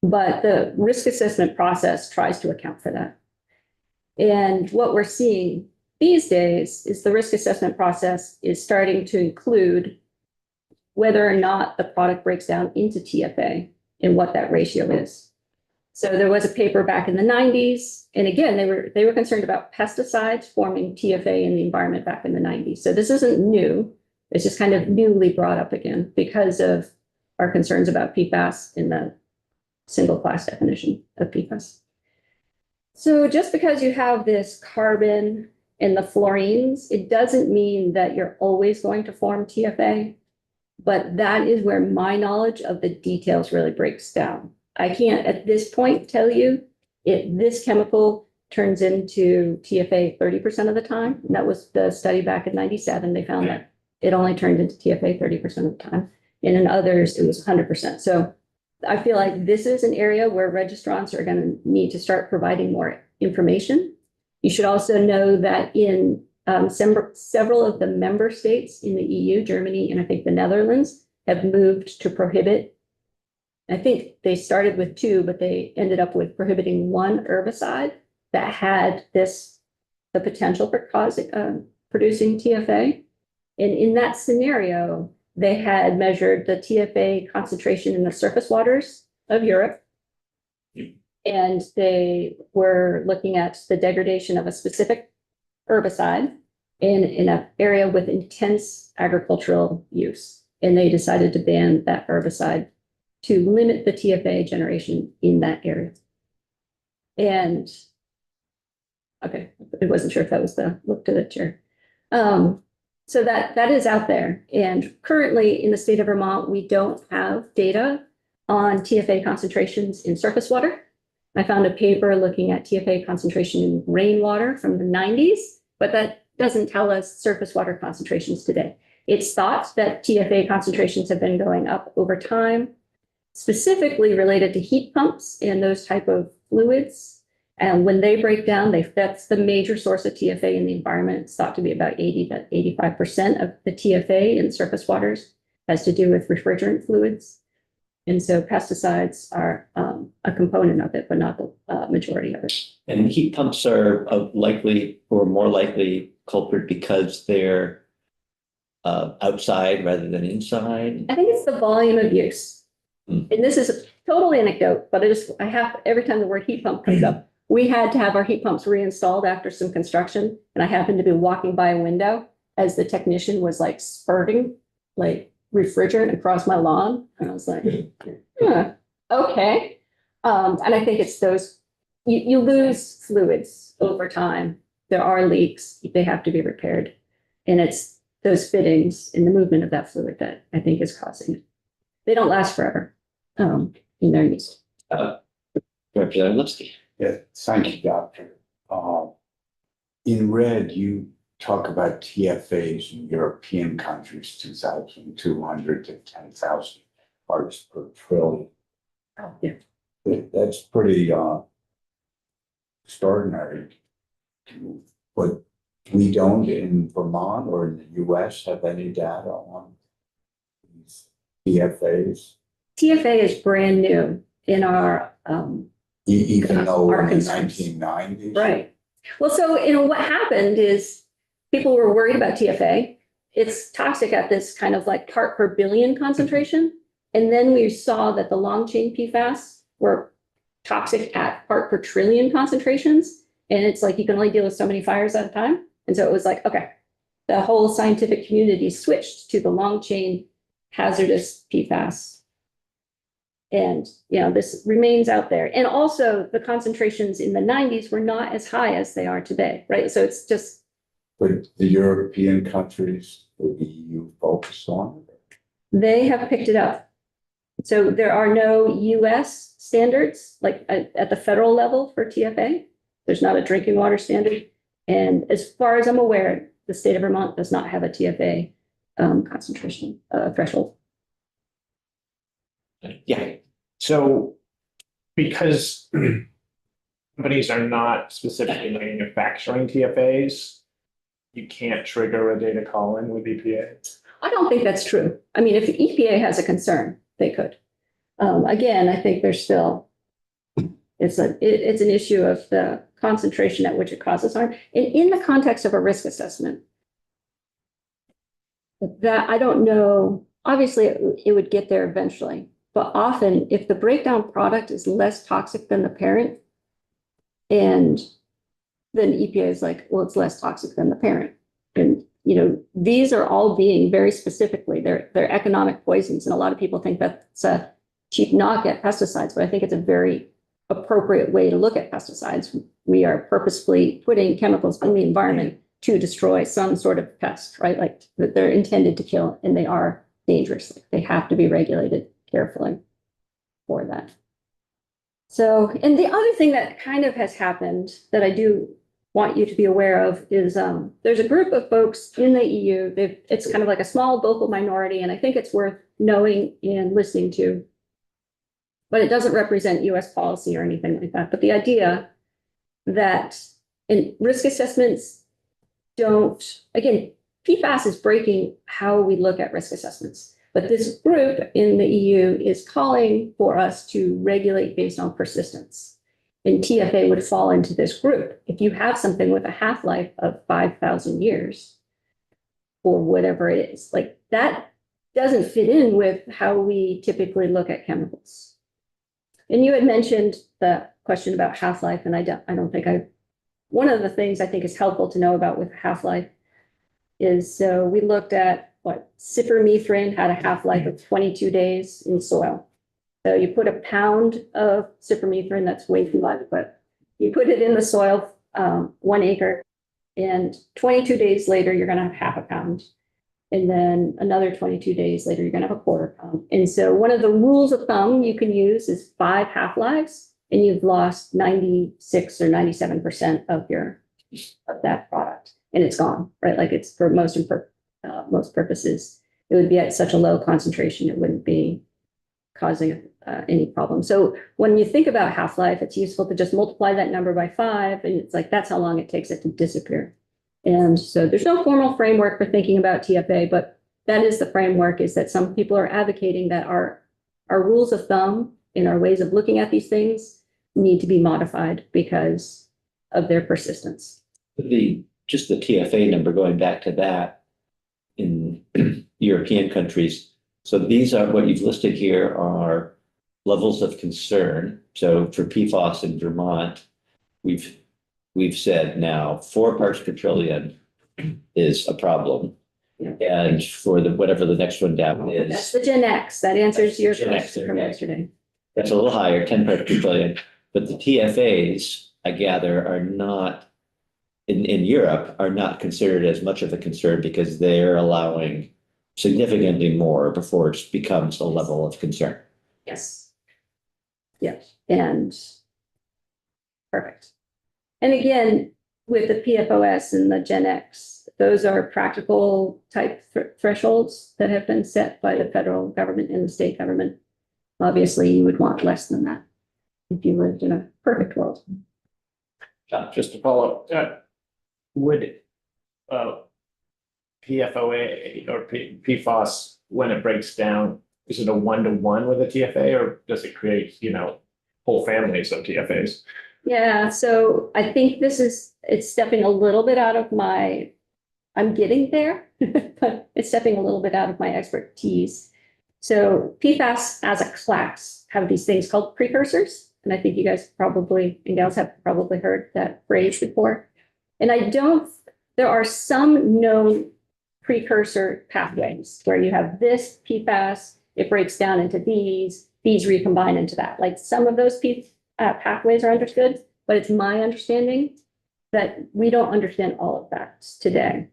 but the risk assessment process tries to account for that. And what we're seeing these days is the risk assessment process is starting to include whether or not the product breaks down into TFA and what that ratio is. So there was a paper back in the 90s, and again, they were concerned about pesticides forming TFA in the environment back in the 90s. So this isn't new. It's just kind of newly brought up again because of our concerns about PFAS in the single class definition of PFAS. So just because you have this carbon in the fluorines, it doesn't mean that you're always going to form TFA, but that is where my knowledge of the details really breaks down. I can't at this point tell you if this chemical turns into TFA 30% of the time. And that was the study back in 97. They found that it only turned into TFA 30% of the time. And in others, it was 100%. So I feel like this is an area where registrants are going to need to start providing more information. You should also know that in several of the member states in the EU, Germany, and I think the Netherlands have moved to prohibit. I think they started with 2, but they ended up with prohibiting 1 herbicide that had the potential for producing TFA. And in that scenario, they had measured the TFA concentration in the surface waters of Europe. And they were looking at the degradation of a specific herbicide in an area with intense agricultural use. And they decided to ban that herbicide to limit the TFA generation in that area. And, okay, I wasn't sure if that was the look to the chair. So that is out there. And currently in the state of Vermont, we don't have data on TFA concentrations in surface water. I found a paper looking at TFA concentration in rainwater from the 90s, but that doesn't tell us surface water concentrations today. It's thought that TFA concentrations have been going up over time, specifically related to heat pumps and those type of fluids. And when they break down, that's the major source of TFA in the environment. It's thought to be about 80 to 85% of the TFA in surface waters has to do with refrigerant fluids. And so pesticides are a component of it, but not the majority of it. And heat pumps are a likely or more likely culprit because they're outside rather than inside. I think it's the volume of use. And this is a total anecdote, but I have, every time the word heat pump comes up, we had to have our heat pumps reinstalled after some construction. And I happened to be walking by a window as the technician was like spurting like refrigerant across my lawn. And I was like, okay. And I think it's those, you lose fluids over time. There are leaks, they have to be repaired. And it's those fittings and the movement of that fluid that I think is causing it. They don't last forever in their use. Representative Lipsky. Yeah, thank you, Doctor. In red, you talk about TFAs in European countries, 2,200 to 10,000 parts per trillion. Oh, yeah. That's pretty extraordinary. But we don't in Vermont or in the US have any data on these TFAs, TFA is brand new in our, even though Our in the concerns. 1990s. right. Well, so, what happened is people were worried about TFA. It's toxic at this kind of like part per billion concentration. And then we saw that the long chain PFAS were toxic at part per trillion concentrations. And it's like you can only deal with so many fires at a time. And so it was like, okay, the whole scientific community switched to the long chain hazardous PFAS. And, this remains out there. And also the concentrations in the 90s were not as high as they are today, right? So it's just, But the European countries, the EU focus on it. they have picked it up. So there are no US standards, like at the federal level for TFA. There's not a drinking water standard. And as far as I'm aware, the state of Vermont does not have a TFA concentration threshold. Yeah, So because companies are not specifically manufacturing TFAs, you can't trigger a data call-in with EPA. I don't think that's true. I mean, if the EPA has a concern, they could. Again, I think there's still, it's an issue of the concentration at which it causes harm. And in the context of a risk assessment, that I don't know, obviously it would get there eventually, but often if the breakdown product is less toxic than the parent, and then EPA is like, well, it's less toxic than the parent. And, these are all being very specifically, they're economic poisons. And a lot of people think that's a cheap knock at pesticides, but I think it's a very appropriate way to look at pesticides. We are purposefully putting chemicals in the environment to destroy some sort of pest, right? Like that they're intended to kill, and they are dangerous. Like, they have to be regulated carefully for that. So, and the other thing that kind of has happened that I do want you to be aware of is there's a group of folks in the EU. It's kind of like a small vocal minority, and I think it's worth knowing and listening to. But it doesn't represent US policy or anything like that. But the idea that in risk assessments don't, again, PFAS is breaking how we look at risk assessments. But this group in the EU is calling for us to regulate based on persistence. And TFA would fall into this group. If you have something with a half-life of 5,000 years, or whatever it is, like that doesn't fit in with how we typically look at chemicals. And you had mentioned the question about half-life, and I don't think one of the things I think is helpful to know about with half-life is, so we looked at what cypermethrin had a half-life of 22 days in soil. So you put a pound of cypermethrin, that's way too much, but you put it in the soil, 1 acre, and 22 days later, you're gonna have half a pound. And then another 22 days later, you're gonna have a quarter pound. And so one of the rules of thumb you can use is 5 half-lives, and you've lost 96 or 97% of that product, and it's gone, right? Like it's for most purposes, it would be at such a low concentration, it wouldn't be causing any problem. So when you think about half-life, it's useful to just multiply that number by 5, and it's like, that's how long it takes it to disappear. And so there's no formal framework for thinking about TFA, but that is the framework, is that some people are advocating that our rules of thumb and our ways of looking at these things need to be modified because of their persistence. Just the TFA number, going back to that in European countries. So these are what you've listed here are levels of concern. So for PFAS in Vermont, we've said now 4 parts per trillion is a problem. Yeah. And for whatever the next one down That's is, the Gen X. That answers your Gen X, question from okay. yesterday. that's a little higher, 10 parts per trillion. But the TFAs, I gather, are not in Europe are not considered as much of a concern because they're allowing significantly more before it becomes a level of concern. Yes. Yes, and perfect. And again, with the PFOS and the Gen X, those are practical type thresholds that have been set by the federal government and the state government. Obviously, you would want less than that if you lived in a perfect world. Just to follow up, would PFOA or PFOS, when it breaks down, is it a 1-to-1 with a TFA, or does it create, whole families of TFAs? Yeah, so I think it's stepping a little bit out of I'm getting there, but it's stepping a little bit out of my expertise. So PFAS as a class have these things called precursors. And I think you guys and gals have probably heard that phrase before. And there are some known precursor pathways where you have this PFAS, it breaks down into these recombine into that. Like some of those pathways are understood, but it's my understanding that we don't understand all of that today.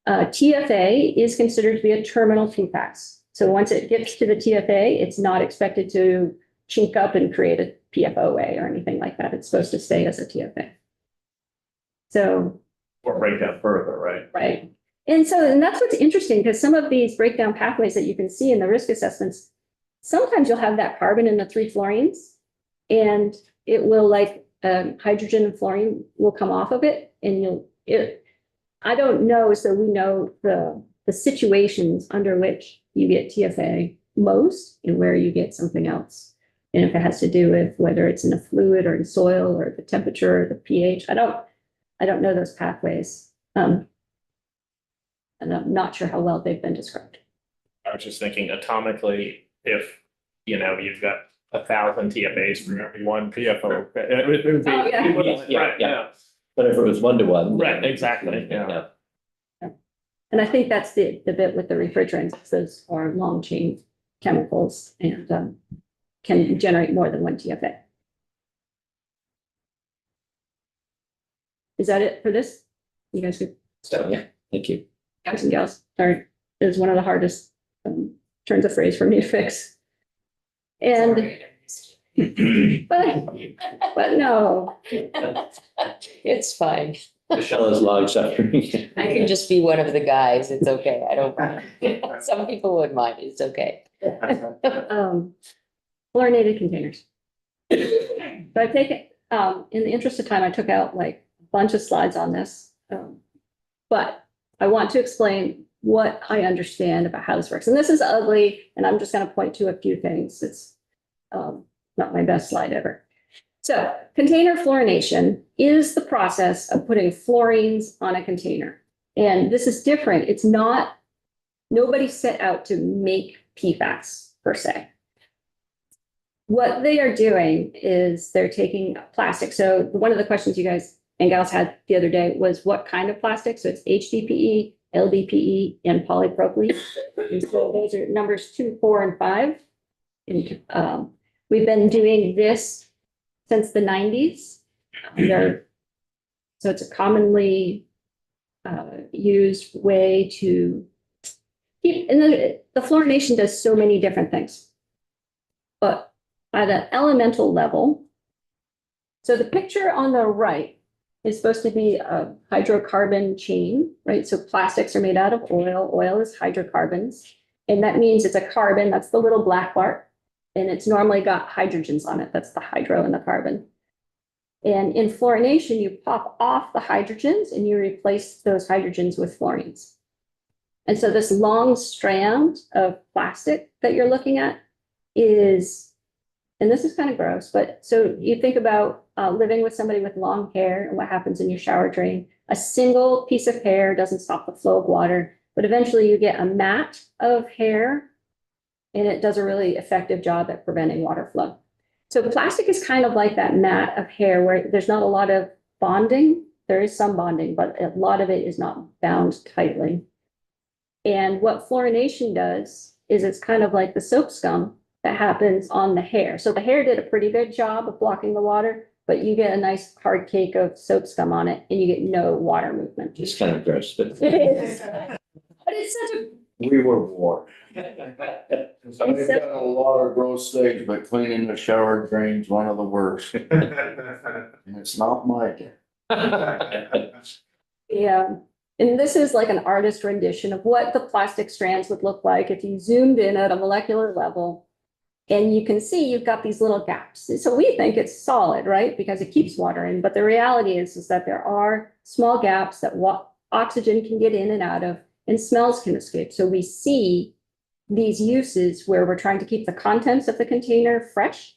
TFA is considered to be a terminal PFAS. So once it gets to the TFA, it's not expected to chink up and create a PFOA or anything like that. It's supposed to stay as a TFA. So. Or break down further, right? Right. And that's what's interesting, because some of these breakdown pathways that you can see in the risk assessments, sometimes you'll have that carbon in the 3 fluorines, and it will hydrogen and fluorine will come off of it, and I don't know, so we know the situations under which you get TFA most and where you get something else. And if it has to do with whether it's in a fluid or in soil or the temperature or the pH, I don't know those pathways. And I'm not sure how well they've been described. I was just thinking atomically, if, you've got 1,000 TFAs for every one PFO. It would be. Oh, yeah. it would- right, yeah. But if it was 1-to-1. Right, exactly, yeah. And I think that's the bit with the refrigerants, those are long chain chemicals and can generate more than 1 TFA. Is that it for this? You guys could, So, yeah, thank you. guys and gals, sorry, it was one of the hardest turns of phrase for me to fix. And, but no, It's fine. Michelle is long suffering. I can just be one of the guys. It's okay. I don't mind. Some people would mind. It's okay. fluorinated containers. So I've taken, in the interest of time, I took out like a bunch of slides on this. But I want to explain what I understand about how this works. And this is ugly, and I'm just going to point to a few things. It's not my best slide ever. So container fluorination is the process of putting fluorines on a container. And this is different. It's not, nobody set out to make PFAS per se. What they are doing is they're taking plastic. So one of the questions you guys and gals had the other day was what kind of plastic? So it's HDPE, LDPE, and polypropylene. And so those are numbers 2, 4, and 5. And we've been doing this since the 90s. So it's a commonly used way to keep, and the fluorination does so many different things. But at an elemental level, so the picture on the right is supposed to be a hydrocarbon chain, right? So plastics are made out of oil. Oil is hydrocarbons. And that means it's a carbon, that's the little black part. And it's normally got hydrogens on it. That's the hydro and the carbon. And in fluorination, you pop off the hydrogens and you replace those hydrogens with fluorines. And so this long strand of plastic that you're looking at is, and this is kind of gross, but so you think about living with somebody with long hair and what happens in your shower drain. A single piece of hair doesn't stop the flow of water, but eventually you get a mat of hair and it does a really effective job at preventing water flow. So plastic is kind of like that mat of hair where there's not a lot of bonding. There is some bonding, but a lot of it is not bound tightly. And what fluorination does is it's kind of like the soap scum that happens on the hair. So the hair did a pretty good job of blocking the water, but you get a nice hard cake of soap scum on it and you get no water movement. It's kind of gross, but. It is. But it's such a We were warned. I've got a lot of gross things, but cleaning the shower drain's one of the worst. And it's not my. Yeah, and this is like an artist rendition of what the plastic strands would look like if you zoomed in at a molecular level. And you can see you've got these little gaps. So we think it's solid, right? Because it keeps water in, but the reality is that there are small gaps that oxygen can get in and out of and smells can escape. So we see these uses where we're trying to keep the contents of the container fresh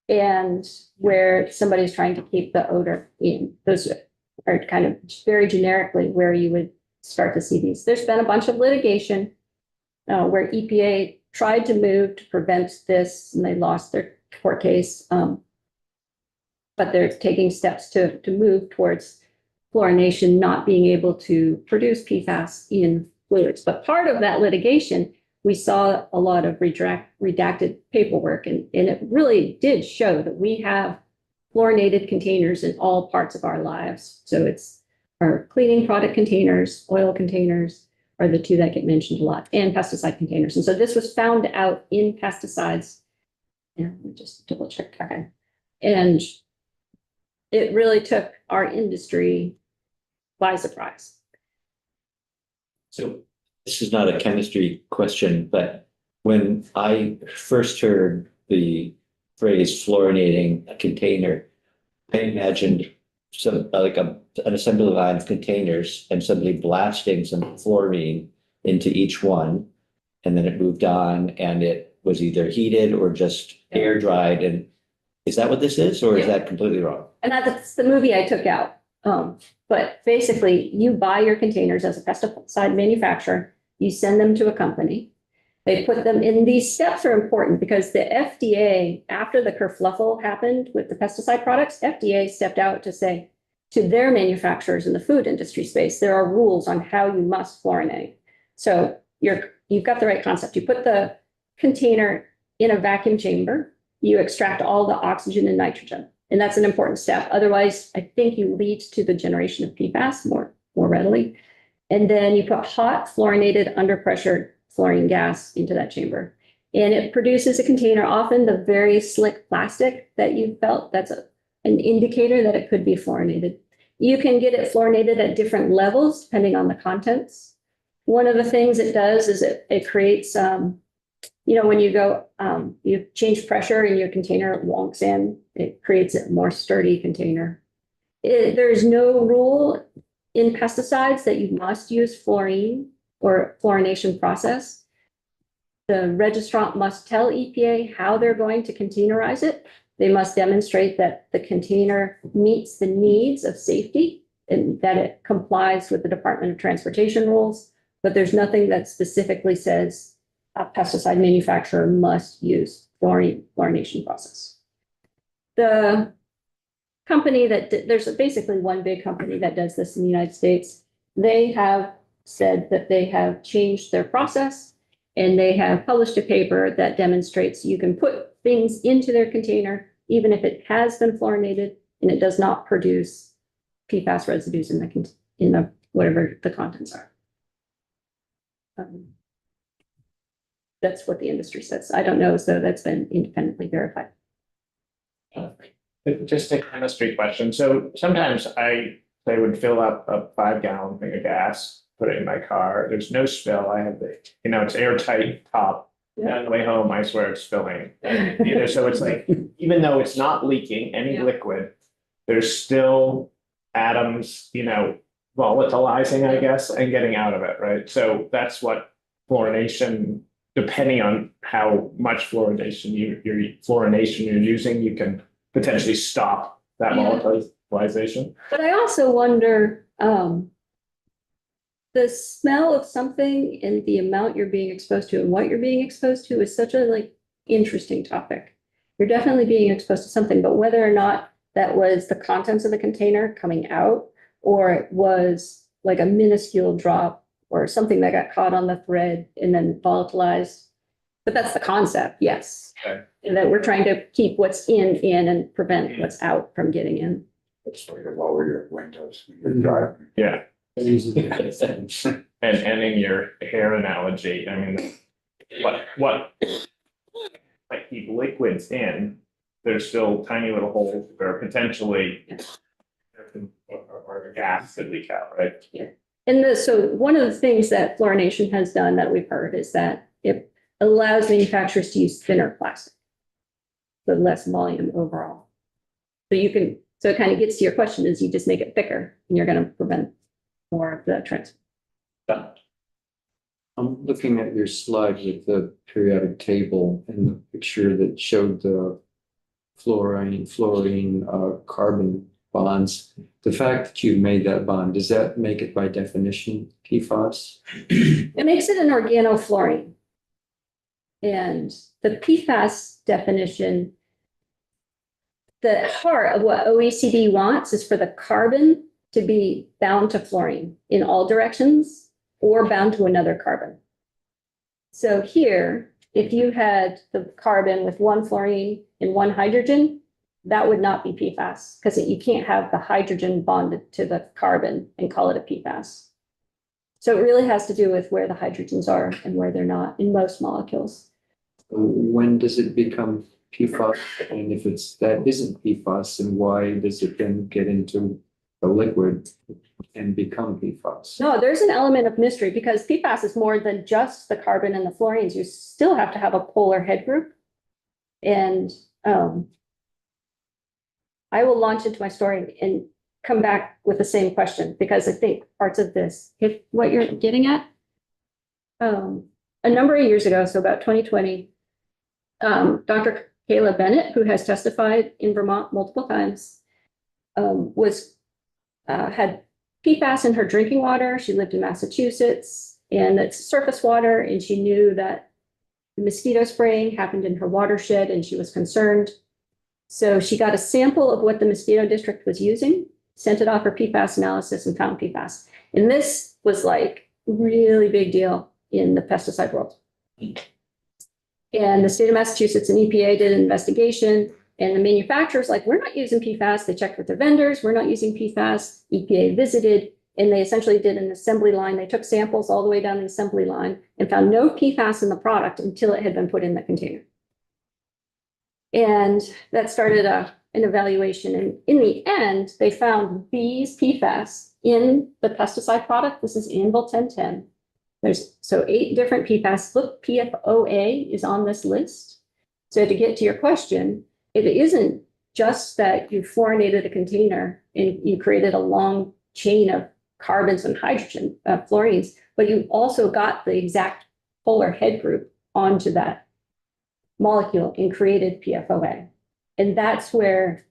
and where somebody's trying to keep the odor in. Those are kind of very generically where you would start to see these. There's been a bunch of litigation where EPA tried to move to prevent this and they lost their court case. But they're taking steps to move towards fluorination not being able to produce PFAS in fluids. But part of that litigation, we saw a lot of redacted paperwork, and it really did show that we have fluorinated containers in all parts of our lives. So it's our cleaning product containers, oil containers are the two that get mentioned a lot, and pesticide containers. And so this was found out in pesticides. And let me just double check. Okay. And it really took our industry by surprise. So This is not a chemistry question, but when I first heard the phrase fluorinating a container, I imagined some like an assembly line of containers and somebody blasting some fluorine into each one. And then it moved on and it was either heated or just air dried. And is that what this is, or is that completely wrong? And that's the movie I took out. But basically, you buy your containers as a pesticide manufacturer, you send them to a company. They put them in. These steps are important because the FDA, after the kerfluffle happened with the pesticide products, FDA stepped out to say to their manufacturers in the food industry space, there are rules on how you must fluorinate. So you've got the right concept. You put the container in a vacuum chamber, you extract all the oxygen and nitrogen. And that's an important step. Otherwise, I think you lead to the generation of PFAS more readily. And then you put hot fluorinated under pressure fluorine gas into that chamber. And it produces a container, often the very slick plastic that you felt, that's an indicator that it could be fluorinated. You can get it fluorinated at different levels depending on the contents. One of the things it does is it creates, when you go, you change pressure in your container, it wonks in, it creates a more sturdy container. There's no rule in pesticides that you must use fluorine or fluorination process. The registrant must tell EPA how they're going to containerize it. They must demonstrate that the container meets the needs of safety and that it complies with the Department of Transportation rules, but there's nothing that specifically says a pesticide manufacturer must use fluorination process. The company there's basically one big company that does this in the United States. They have said that they have changed their process and they have published a paper that demonstrates you can put things into their container, even if it has been fluorinated and it does not produce PFAS residues in the whatever the contents are. That's what the industry says. I don't know as though that's been independently verified. Just a chemistry question. So sometimes they would fill up a 5-gallon thing of gas, put it in my car. There's no spill. I have it's airtight top. Yeah. On the way home, I swear it's spilling. So it's like, even though it's not leaking any liquid, there's still atoms, volatilizing, I guess, and getting out of it, right? So that's what fluorination, depending on how much fluorination you're using, you can potentially stop that volatilization. But I also wonder, the smell of something and the amount you're being exposed to and what you're being exposed to is such a interesting topic. You're definitely being exposed to something, but whether or not that was the contents of the container coming out, or it was like a minuscule drop or something that got caught on the thread and then volatilized. But that's the concept, yes. Okay. And that we're trying to keep what's in and prevent what's out from getting in. It's like to lower your windows when you're driving. Yeah. And in your hair analogy, I mean, what I keep liquids in, there's still tiny little holes where potentially or gas could leak out, right? And so one of the things that fluorination has done that we've heard is that allows manufacturers to use thinner plastic. So less volume overall. So you can, so it kind of gets to your question is you just make it thicker and you're going to prevent more of the transfer. I'm looking at your slide with the periodic table and the picture that showed the fluorine, carbon bonds. The fact that you made that bond, does that make it by definition PFAS? It makes it an organofluorine. And the PFAS definition, the heart of what OECD wants is for the carbon to be bound to fluorine in all directions or bound to another carbon. So here, if you had the carbon with one fluorine and one hydrogen, that would not be PFAS because you can't have the hydrogen bonded to the carbon and call it a PFAS. So it really has to do with where the hydrogens are and where they're not in most molecules. When does it become PFAS? And if that isn't PFAS, then why does it then get into the liquid and become PFAS? No, there's an element of mystery because PFAS is more than just the carbon and the fluorines. You still have to have a polar head group. And I will launch into my story and come back with the same question because I think parts of this, if what you're getting at, a number of years ago, so about 2020, Dr. Kayla Bennett, who has testified in Vermont multiple times, had PFAS in her drinking water. She lived in Massachusetts and it's surface water. And she knew that the mosquito spraying happened in her watershed and she was concerned. So she got a sample of what the mosquito district was using, sent it off for PFAS analysis and found PFAS. And this was like really big deal in the pesticide world. And the state of Massachusetts and EPA did an investigation and the manufacturers like, we're not using PFAS. They checked with their vendors. We're not using PFAS. EPA visited and they essentially did an assembly line. They took samples all the way down the assembly line and found no PFAS in the product until it had been put in the container. And that started an evaluation. And in the end, they found these PFAS in the pesticide product. This is Anvil 1010. There's so 8 different PFAS. Look, PFOA is on this list. So to get to your question, it isn't just that you fluorinated a container and you created a long chain of carbons and hydrogen, fluorines, but you also got the exact polar head group onto that molecule and created PFOA. And that's where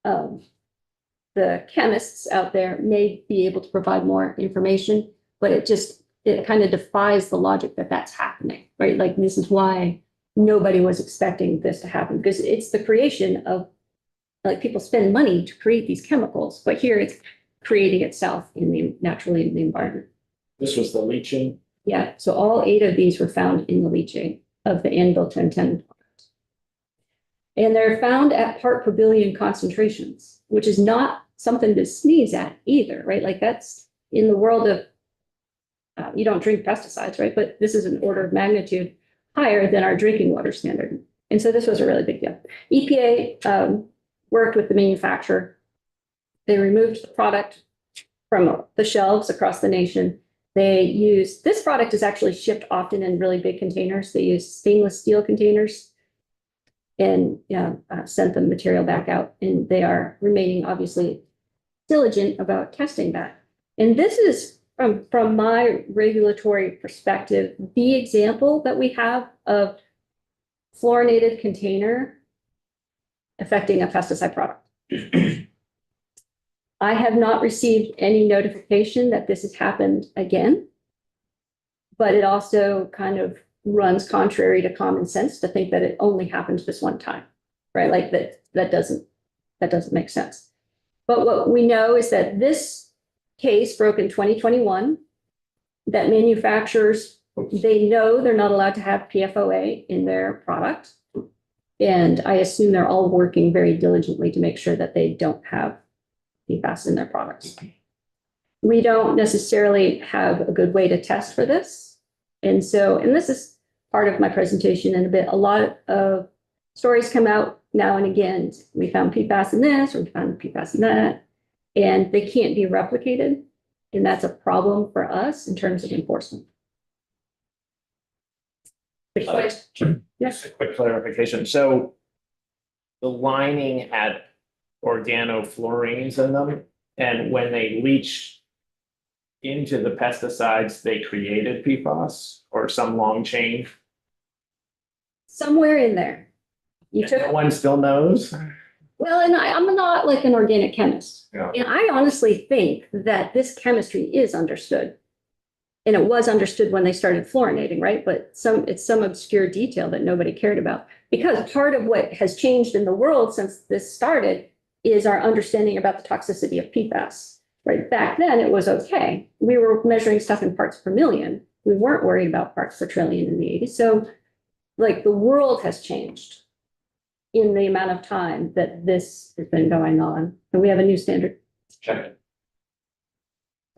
the chemists out there may be able to provide more information, but it kind of defies the logic that that's happening, right? Like this is why nobody was expecting this to happen because it's the creation of, like people spend money to create these chemicals, but here it's creating itself naturally in the environment. This was the leaching. Yeah, so all 8 of these were found in the leaching of the Anvil 1010 product. And they're found at part per billion concentrations, which is not something to sneeze at either, right? Like that's in the world of, you don't drink pesticides, right? But this is an order of magnitude higher than our drinking water standard. And so this was a really big deal. EPA worked with the manufacturer. They removed the product from the shelves across the nation. This product is actually shipped often in really big containers. They use stainless steel containers and sent the material back out. And they are remaining obviously diligent about testing that. And this is from my regulatory perspective, the example that we have of fluorinated container affecting a pesticide product. I have not received any notification that this has happened again, but it also kind of runs contrary to common sense to think that it only happened this one time, right? Like that doesn't make sense. But what we know is that this case broke in 2021, that manufacturers, they know they're not allowed to have PFOA in their product. And I assume they're all working very diligently to make sure that they don't have PFAS in their products. We don't necessarily have a good way to test for this. And this is part of my presentation in a bit. A lot of stories come out now and again. We found PFAS in this, or we found PFAS in that, and they can't be replicated. And that's a problem for us in terms of enforcement. Yes. Just a quick clarification. So the lining had organofluorines in them, and when they leach into the pesticides, they created PFAS or some long chain. Somewhere in there. You took, No one still knows. well, and I'm not like an organic chemist. Yeah. And I honestly think that this chemistry is understood. And it was understood when they started fluorinating, right? But it's some obscure detail that nobody cared about. Because part of what has changed in the world since this started is our understanding about the toxicity of PFAS, right? Back then, it was okay. We were measuring stuff in parts per million. We weren't worried about parts per trillion in the 80s. So like the world has changed in the amount of time that this has been going on. And we have a new standard. Check.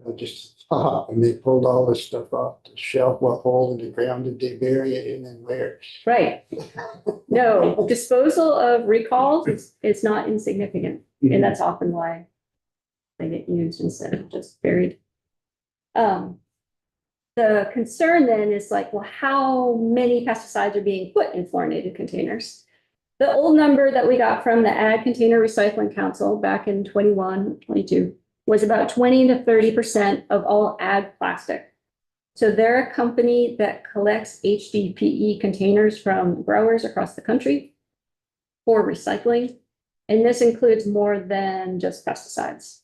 I just thought, and they pulled all this stuff off the shelf, what hole in the ground did they bury it in and where? Right. No, disposal of recalls is not insignificant. And that's often why they get used instead of just buried. The concern then is like, well, how many pesticides are being put in fluorinated containers? The old number that we got from the Ag Container Recycling Council back in 21, 22 was about 20 to 30% of all ag plastic. So they're a company that collects HDPE containers from growers across the country for recycling. And this includes more than just pesticides.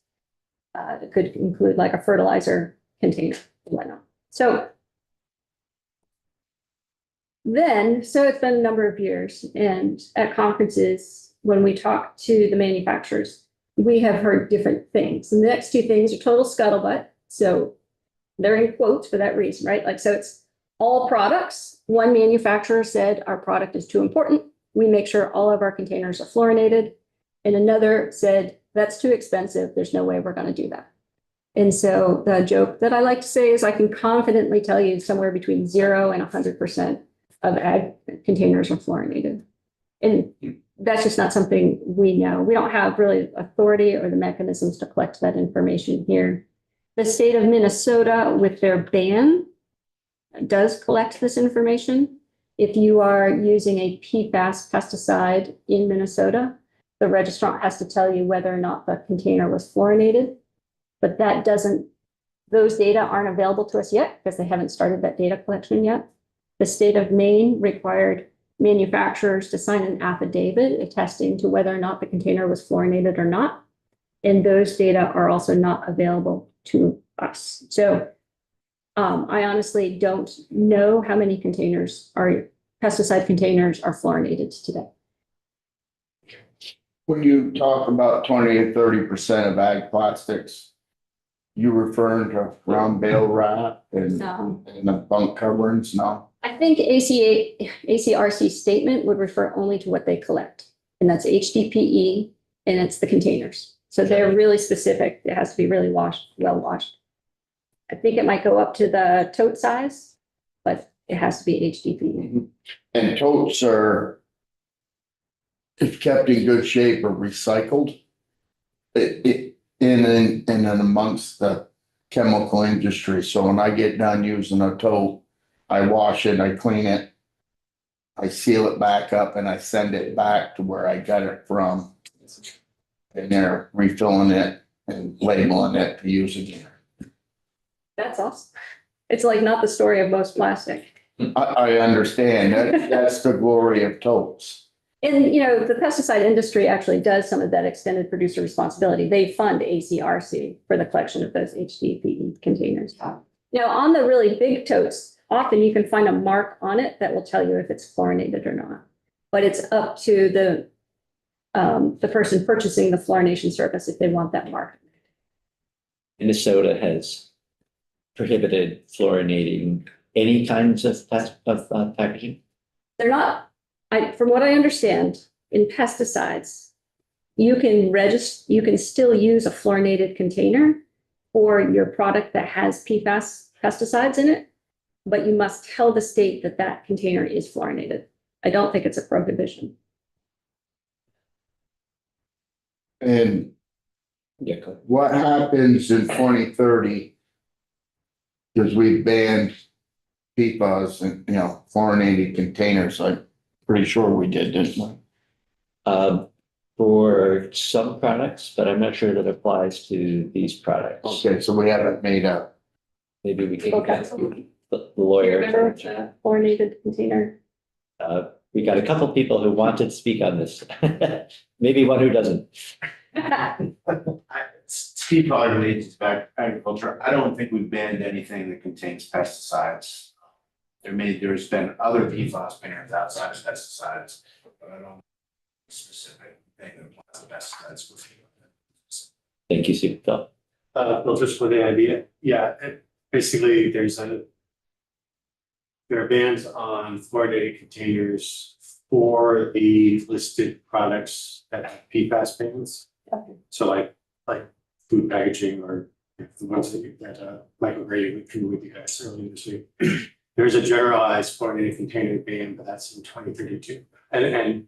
It could include like a fertilizer container and whatnot. So it's been a number of years, and at conferences, when we talk to the manufacturers, we have heard different things. And the next two things are total scuttlebutt. So they're in quotes for that reason, right? Like, so it's all products. One manufacturer said our product is too important. We make sure all of our containers are fluorinated. And another said, that's too expensive. There's no way we're going to do that. And so the joke that I like to say is I can confidently tell you somewhere between 0 and 100% of ag containers are fluorinated. And that's just not something we know. We don't have really authority or the mechanisms to collect that information here. The state of Minnesota, with their ban, does collect this information. If you are using a PFAS pesticide in Minnesota, the registrant has to tell you whether or not the container was fluorinated. But those data aren't available to us yet because they haven't started that data collection yet. The state of Maine required manufacturers to sign an affidavit attesting to whether or not the container was fluorinated or not. And those data are also not available to us. So I honestly don't know how many pesticide containers are fluorinated today. When you talk about 20 to 30% of ag plastics, you referring to round bale wrap and the bunk coverings? No. I think ACRC statement would refer only to what they collect, and that's HDPE, and it's the containers. So they're really specific. It has to be really well washed. I think it might go up to the tote size, but it has to be HDPE. And totes are, if kept in good shape, or recycled. In and amongst the chemical industry. So when I get done using a tote, I wash it, I clean it, I seal it back up, and I send it back to where I got it from. And they're refilling it and labeling it to use again. That's awesome. It's like not the story of most plastic. I understand that's the glory of totes. And, the pesticide industry actually does some of that extended producer responsibility. They fund ACRC for the collection of those HDPE containers. Now, on the really big totes, often you can find a mark on it that will tell you if it's fluorinated or not. But it's up to the person purchasing the fluorination service if they want that mark. Minnesota has prohibited fluorinating any kinds of packaging. They're not. From what I understand, in pesticides, you can still use a fluorinated container for your product that has PFAS pesticides in it, but you must tell the state that that container is fluorinated. I don't think it's a prohibition. And what happens in 2030? Because we banned PFAS and, fluorinated containers, I'm pretty sure we did, didn't we? For some products, but I'm not sure that applies to these products. Okay, so we haven't made a, Maybe we can Okay. get the Do you lawyer. remember the chlorinated container? We got a couple people who wanted to speak on this. Maybe one who doesn't. Steve probably related to agriculture. I don't think we've banned anything that contains pesticides. There's been other PFAS bans outside of pesticides, but I don't specific thing that applies to pesticides. Thank you, Steve. Phil. Well, just for the idea, basically, there are bans on fluorinated containers for the listed products that have PFAS bans. So like food packaging or the ones that Michael Grady went through with you guys earlier this week. There's a generalized fluorinated container ban, but that's in 2032. And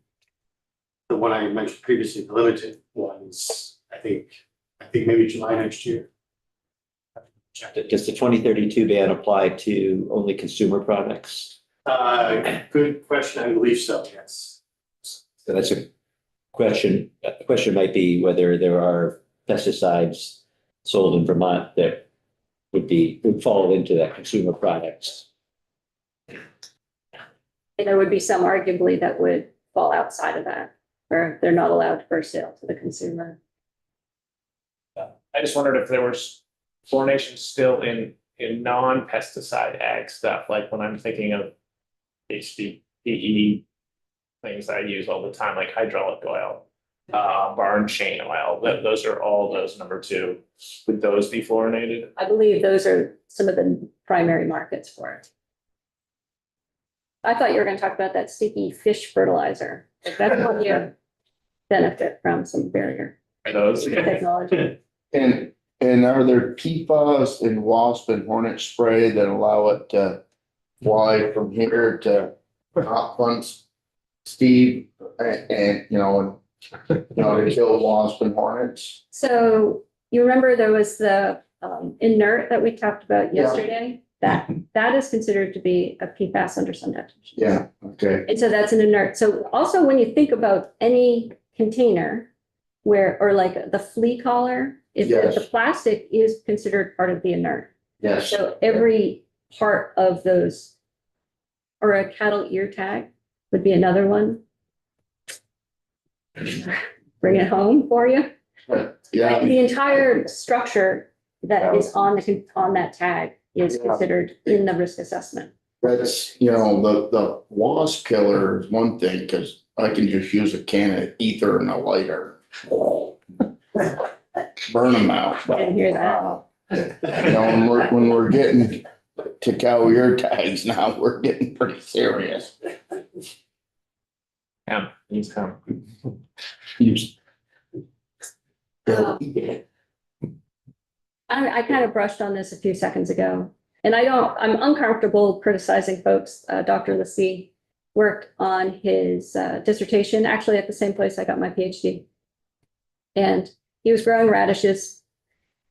the one I mentioned previously, the limited ones, I think maybe July next year. Does the 2032 ban apply to only consumer products? Good question. I believe so, yes. So that's a question. The question might be whether there are pesticides sold in Vermont that would fall into that consumer products. And there would be some arguably that would fall outside of that, or they're not allowed for sale to the consumer. I just wondered if there was fluorination still in non-pesticide ag stuff, like when I'm thinking of HDPE things I use all the time, like hydraulic oil, barn chain oil, those are all those number two. Would those be fluorinated? I believe those are some of the primary markets for it. I thought you were going to talk about that sticky fish fertilizer. Like, that's one you benefit from some barrier Those. technology. and are there PFAS and wasp and hornet spray that allow it to fly from here to hot funds, Steve, and to kill wasp and hornets? So you remember there was the inert that we talked about Yeah. yesterday? That is considered to be a PFAS under some definition. Yeah, okay. And so that's an inert. So also when you think about any container or like the flea collar, if Yes. the plastic is considered part of the inert. Yes. So every part of those, or a cattle ear tag would be another one. Bring it home for you. Yeah, The entire structure that is on that tag is Yeah. considered in the risk assessment. that's, the wasp killer is one thing, because I can just use a can of ether and a lighter. Burn them out. But, Didn't hear that. when we're getting to cow ear tags now, we're getting pretty serious. He's come. I kind of brushed on this a few seconds ago, and I'm uncomfortable criticizing folks. Dr. Lassie worked on his dissertation, actually at the same place I got my PhD. And he was growing radishes,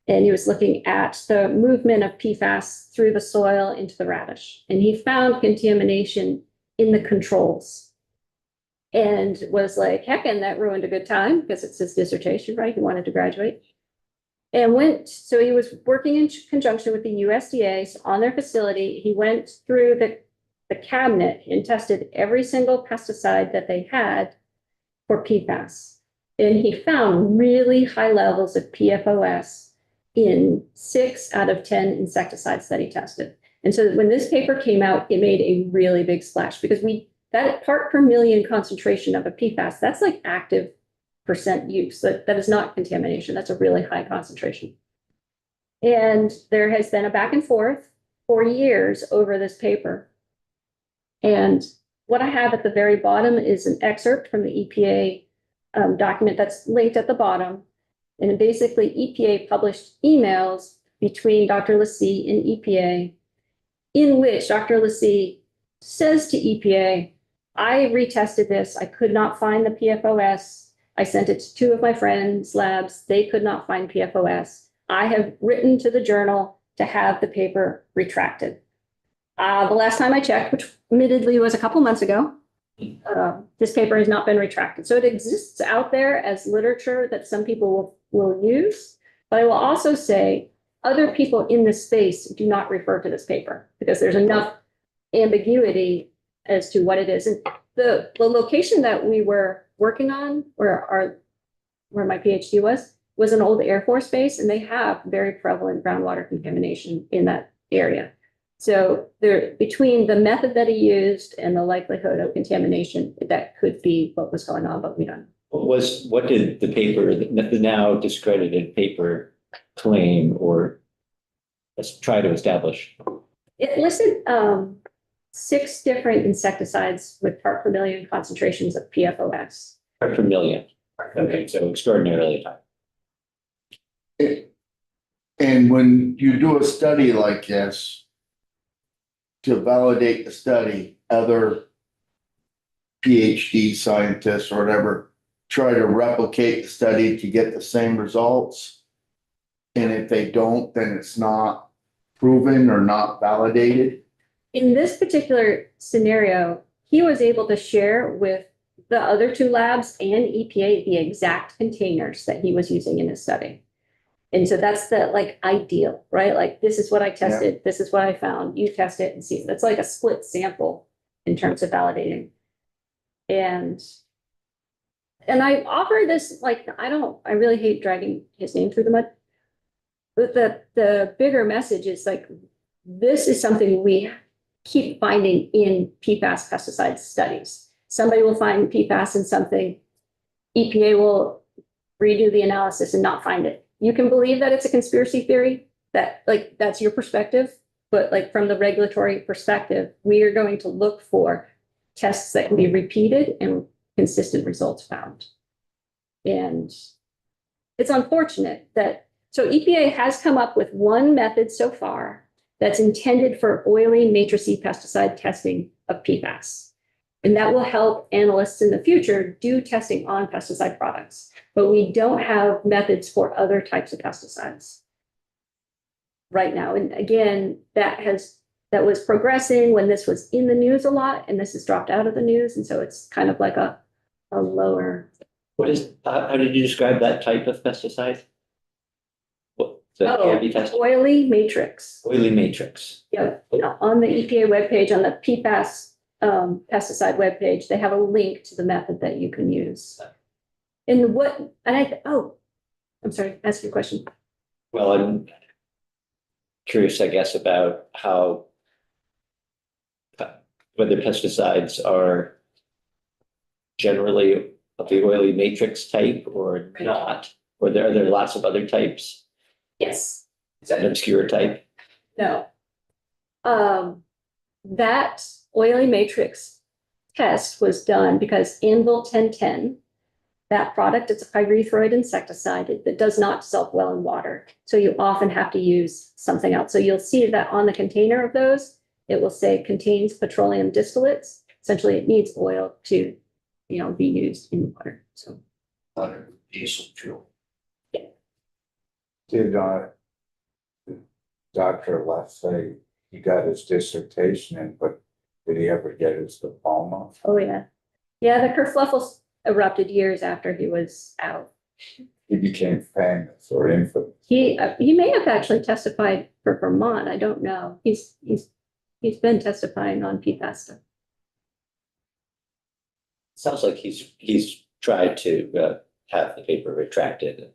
and he was looking at the movement of PFAS through the soil into the radish. And he found contamination in the controls. And was like, heckin', that ruined a good time, because it's his dissertation, right? He wanted to graduate. And so he was working in conjunction with the USDA on their facility. He went through the cabinet and tested every single pesticide that they had for PFAS. And he found really high levels of PFOS in 6 out of 10 insecticides that he tested. And so when this paper came out, it made a really big splash, because that part per million concentration of a PFAS, that's like active percent use. That is not contamination. That's a really high concentration. And there has been a back and forth for years over this paper. And what I have at the very bottom is an excerpt from the EPA document that's linked at the bottom. And basically EPA published emails between Dr. Lassie and EPA, in which Dr. Lassie says to EPA, I retested this. I could not find the PFOS. I sent it to 2 of my friends' labs. They could not find PFOS. I have written to the journal to have the paper retracted. The last time I checked, which admittedly was a couple months ago, this paper has not been retracted. So it exists out there as literature that some people will use. But I will also say other people in this space do not refer to this paper because there's enough ambiguity as to what it is. And the location that we were working on, where my PhD was an old Air Force base, and they have very prevalent groundwater contamination in that area. So there, between the method that he used and the likelihood of contamination, that could be what was going on, but we don't. What did the paper, the now discredited paper claim or let's try to establish? It listed 6 different insecticides with part per million concentrations of PFOS. Per million. Okay, so extraordinarily high. And when you do a study like this, to validate the study, other PhD scientists or whatever try to replicate the study to get the same results. And if they don't, then it's not proven or not validated. In this particular scenario, he was able to share with the other 2 labs and EPA the exact containers that he was using in his study. And so that's the like ideal, right? Like, this is what I tested. This is what I found. You test it and see. That's like a split sample in terms of validating. And I offer this, like, I really hate dragging his name through the mud. But the bigger message is like, this is something we keep finding in PFAS pesticide studies. Somebody will find PFAS in something, EPA will redo the analysis and not find it. You can believe that it's a conspiracy theory, that like that's your perspective, but like from the regulatory perspective, we are going to look for tests that can be repeated and consistent results found. And it's unfortunate that, so EPA has come up with one method so far that's intended for oily matricide pesticide testing of PFAS. And that will help analysts in the future do testing on pesticide products. But we don't have methods for other types of pesticides right now. And again, that was progressing when this was in the news a lot, and this has dropped out of the news. And so it's kind of like a lower. How did you describe that type of pesticide? Can be tested? Oily matrix. Oily matrix. Yeah, on the EPA webpage, on the PFAS pesticide webpage, they have a link to the method that you can use. I'm sorry, ask your question. Well, I'm curious, I guess, about how whether pesticides are generally of the oily matrix type or not, or are there lots of other types? Yes. Is that an obscure type? No. That oily matrix test was done because Anvil 1010, that product, it's a pyrethroid insecticide that does not dissolve well in water. So you often have to use something else. So you'll see that on the container of those, it will say contains petroleum distillates. Essentially, it needs oil to, be used in water. So. Diesel fuel. Yeah. Did Dr. Left say he got his dissertation in, but did he ever get his diploma? Oh, yeah. Yeah, the kerfluffles erupted years after he was out. He became famous or infamous. He may have actually testified for Vermont. I don't know. He's been testifying on PFAS stuff. Sounds like he's tried to have the paper retracted.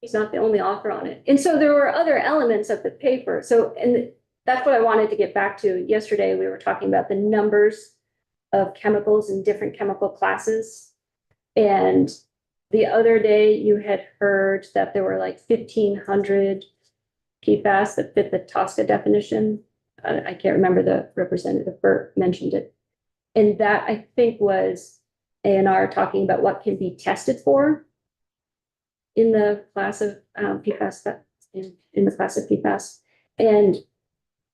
He's not the only author on it. And so there were other elements of the paper. So, and that's what I wanted to get back to. Yesterday, we were talking about the numbers of chemicals in different chemical classes. And the other day you had heard that there were like 1,500 PFAS that fit the TSCA definition. I can't remember, the representative Burt mentioned it. And that, I think, was ANR talking about what can be tested for in the class of PFAS, in the class of PFAS. And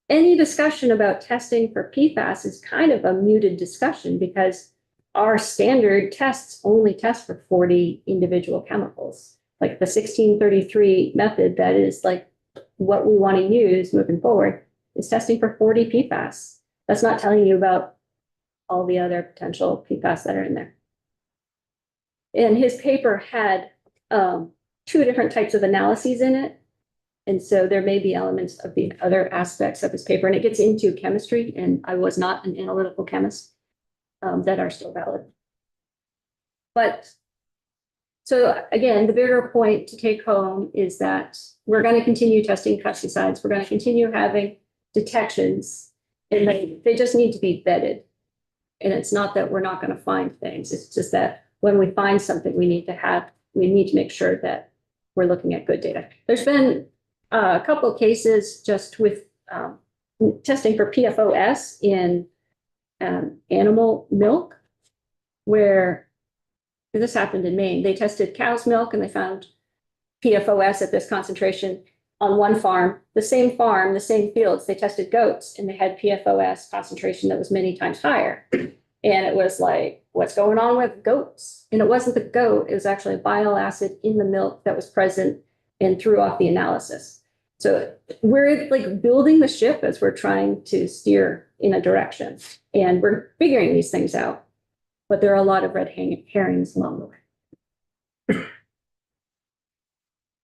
any discussion about testing for PFAS is kind of a muted discussion because our standard tests only test for 40 individual chemicals. Like the 1633 method, that is like what we want to use moving forward, is testing for 40 PFAS. That's not telling you about all the other potential PFAS that are in there. And his paper had 2 different types of analyses in it. And so there may be elements of the other aspects of his paper, and it gets into chemistry, and I was not an analytical chemist, that are still valid. But so again, the bigger point to take home is that we're going to continue testing pesticides. We're going to continue having detections, and they just need to be vetted. And it's not that we're not going to find things. It's just that when we find something, we need to make sure that we're looking at good data. There's been a couple of cases just with testing for PFOS in animal milk, where this happened in Maine. They tested cow's milk and they found PFOS at this concentration on one farm. The same farm, the same fields, they tested goats and they had PFOS concentration that was many times higher. And it was like, what's going on with goats? And it wasn't the goat, it was actually a bile acid in the milk that was present and threw off the analysis. So we're like building the ship as we're trying to steer in a direction, and we're figuring these things out. But there are a lot of red herrings along the way.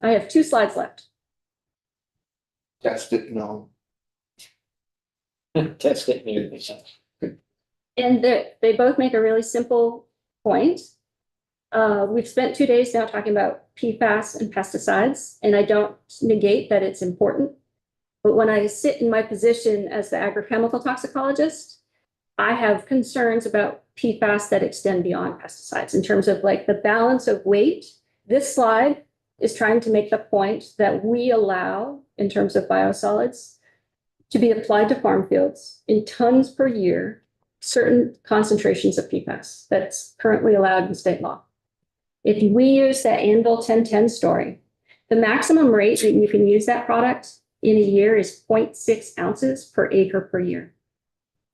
I have 2 slides left. Test it, no. Test it, maybe. And they both make a really simple point. We've spent 2 days now talking about PFAS and pesticides, and I don't negate that it's important. But when I sit in my position as the agrochemical toxicologist, I have concerns about PFAS that extend beyond pesticides in terms of like the balance of weight. This slide is trying to make the point that we allow, in terms of biosolids, to be applied to farm fields in tons per year, certain concentrations of PFAS that's currently allowed in state law. If we use that Anvil 1010 story, the maximum rate that you can use that product in a year is 0.6 ounces per acre per year.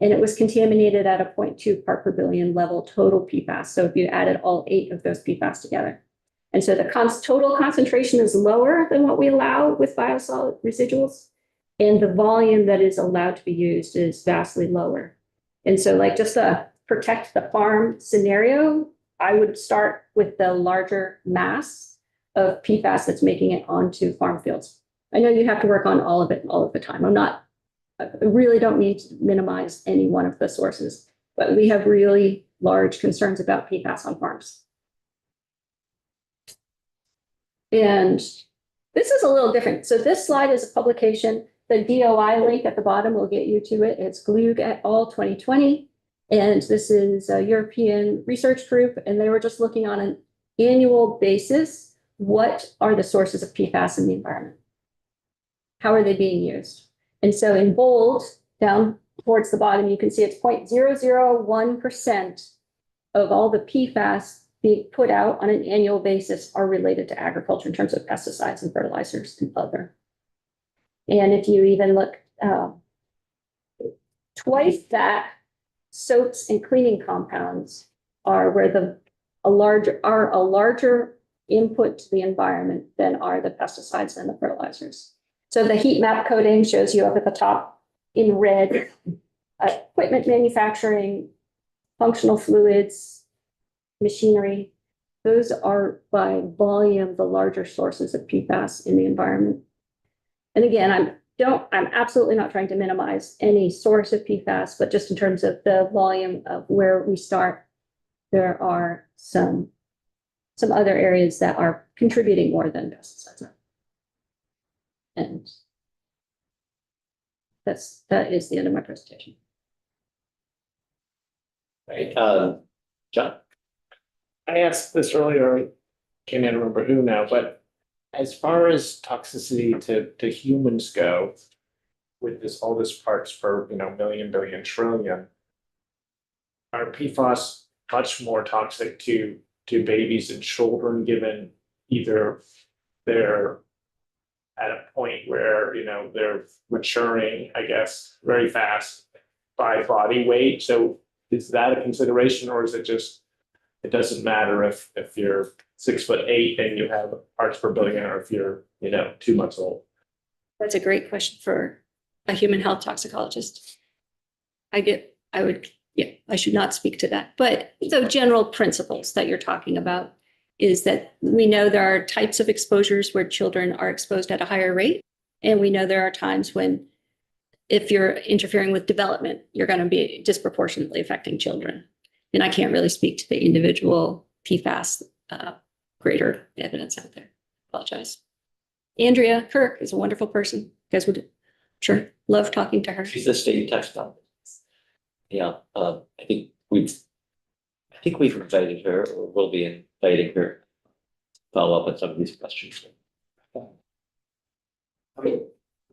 And it was contaminated at a 0.2 part per billion level total PFAS. So if you added all 8 of those PFAS together. And so the total concentration is lower than what we allow with biosolid residuals. And the volume that is allowed to be used is vastly lower. And so like just to protect the farm scenario, I would start with the larger mass of PFAS that's making it onto farm fields. I know you have to work on all of it all of the time. I really don't need to minimize any one of the sources, but we have really large concerns about PFAS on farms. And this is a little different. So this slide is a publication. The DOI link at the bottom will get you to it. It's Glug et al. 2020. And this is a European research group, and they were just looking on an annual basis. What are the sources of PFAS in the environment? How are they being used? And so in bold, down towards the bottom, you can see it's 0.001% of all the PFAS being put out on an annual basis are related to agriculture in terms of pesticides and fertilizers and other. And if you even look twice that, soaps and cleaning compounds are where a larger input to the environment than are the pesticides and the fertilizers. So the heat map coding shows you up at the top in red, equipment manufacturing, functional fluids, machinery. Those are by volume the larger sources of PFAS in the environment. And again, I'm absolutely not trying to minimize any source of PFAS, but just in terms of the volume of where we start, there are some other areas that are contributing more than pesticides. And that is the end of my presentation. Right, John? I asked this earlier, can't even remember who now, but as far as toxicity to humans go, with all this parts per million, billion, trillion, are PFAS much more toxic to babies and children, given either they're at a point where they're maturing, I guess, very fast by body weight? So is that a consideration, or is it just it doesn't matter if you're 6'8" and you have parts per billion, or if you're 2 months old? That's a great question for a human health toxicologist. I should not speak to that. But so general principles that you're talking about is that we know there are types of exposures where children are exposed at a higher rate. And we know there are times when if you're interfering with development, you're going to be disproportionately affecting children. And I can't really speak to the individual PFAS greater evidence out there. Apologize. Andrea Kirk is a wonderful person. You guys would sure love talking to her. She's the state textile. Yeah, I think we've invited her, or will be inviting her to follow up on some of these questions. I mean,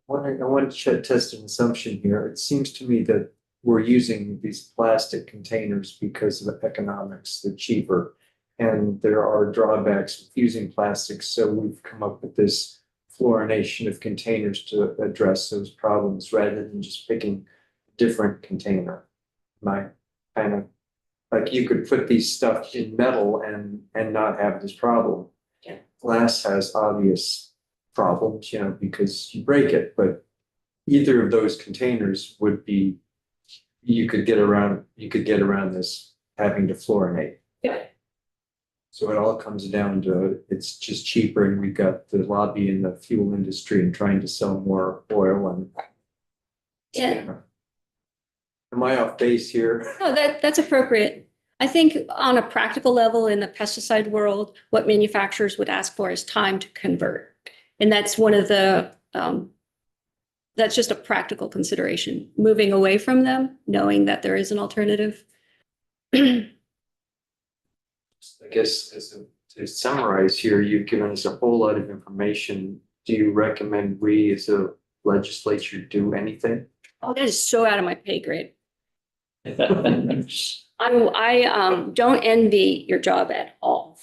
I want to test an assumption here. It seems to me that we're using these plastic containers because of economics, they're cheaper. And there are drawbacks with using plastics, so we've come up with this fluorination of containers to address those problems rather than just picking a different container. My kind of, like you could put these stuff in metal and not have this problem. Yeah. Glass has obvious problems, you know, because you break it, but either of those containers would be, you could get around this having to fluorinate. Yeah. So it all comes down to, it's just cheaper, and we've got the lobby in the fuel industry and trying to sell more oil and. Yeah. Am I off base here? No, that's appropriate. I think on a practical level in the pesticide world, what manufacturers would ask for is time to convert. And that's one of the, that's just a practical consideration, moving away from them, knowing that there is an alternative. I guess to summarize here, you've given us a whole lot of information. Do you recommend we as a legislature do anything? Oh, that is so out of my pay grade. I don't envy your job at all.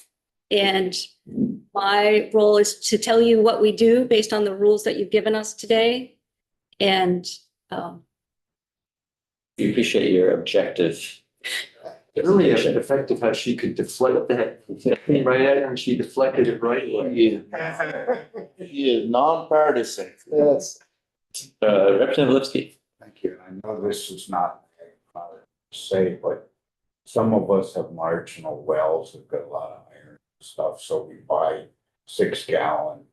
And my role is to tell you what we do based on the rules that you've given us today. And We appreciate your objective. Really effective how she could deflect that right at her and she deflected it right. He is nonpartisan. Yes. Representative Lipsky. Thank you. I know this is not say, but some of us have marginal wells that got a lot of iron and stuff, so we buy 6-gallon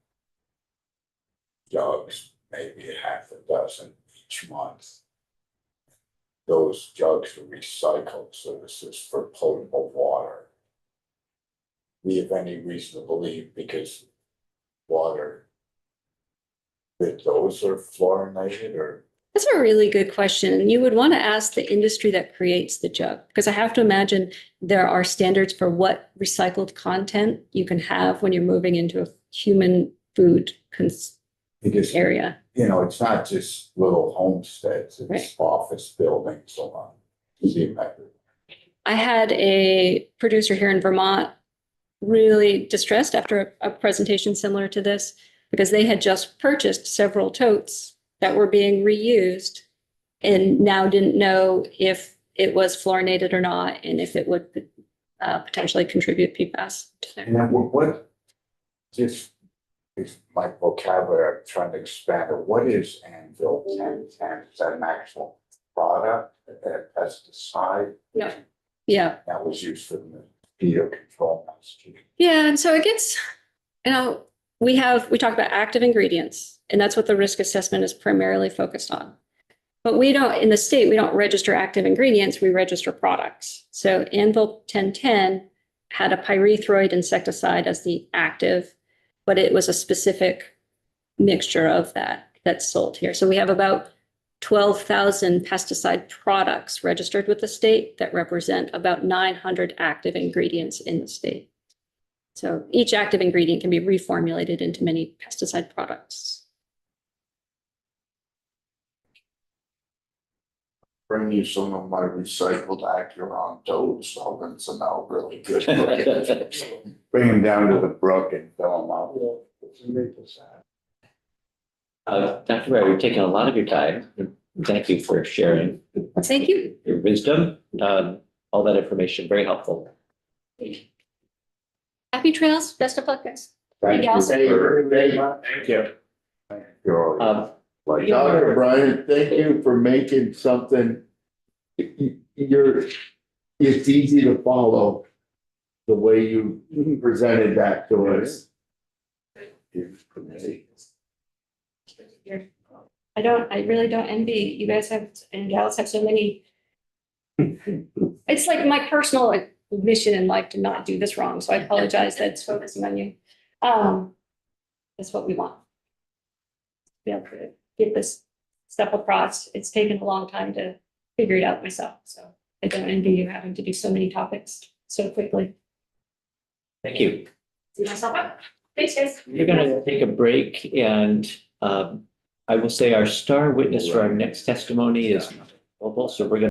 jugs, maybe half a dozen each month. Those jugs are recycled, so this is for potable water. We have any reason to believe, because water, that those are fluorinated, or that's a really good question. And you would want to ask the industry that creates the jug, because I have to imagine there are standards for what recycled content you can have when you're moving into a human food because area. you know, it's not just little homesteads, it's Right. office buildings, so on. You see them everywhere. I had a producer here in Vermont really distressed after a presentation similar to this, because they had just purchased several totes that were being reused and now didn't know if it was fluorinated or not, and if it would potentially contribute PFAS to their. And then what, just, is my vocabulary, I'm trying to expand it, what is Anvil 1010? Is that an actual product, a pesticide? No. Yeah. That was used for the mosquito control. Yeah, and so it gets, we talk about active ingredients, and that's what the risk assessment is primarily focused on. But in the state, we don't register active ingredients, we register products. So Anvil 1010 had a pyrethroid insecticide as the active, but it was a specific mixture of that's sold here. So we have about 12,000 pesticide products registered with the state that represent about 900 active ingredients in the state. So each active ingredient can be reformulated into many pesticide products. Bring you some of my recycled Acuron totes, ovens, and now really good. Bring them down to the brook and fill them up. Dr. Ray, we've taken a lot of your time. Thank you for sharing. Thank you. Your wisdom, all that information, very helpful. Happy trails. Best of luck, guys. Thank you. Thank you. Thank you. We're Dr. Brian, thank you for making something. It's easy to follow the way you presented that to us. I really don't envy, you guys have, and gals have so many. It's like my personal like mission in life to not do this wrong, so I apologize that's focusing on you. That's what we want. Be able to get this stuff across. It's taken a long time to figure it out myself, so I don't envy you having to do so many topics so quickly. Thank you. See myself up. Thanks, guys. We're gonna take a break and I will say our star witness for our next testimony is mobile, so we're gonna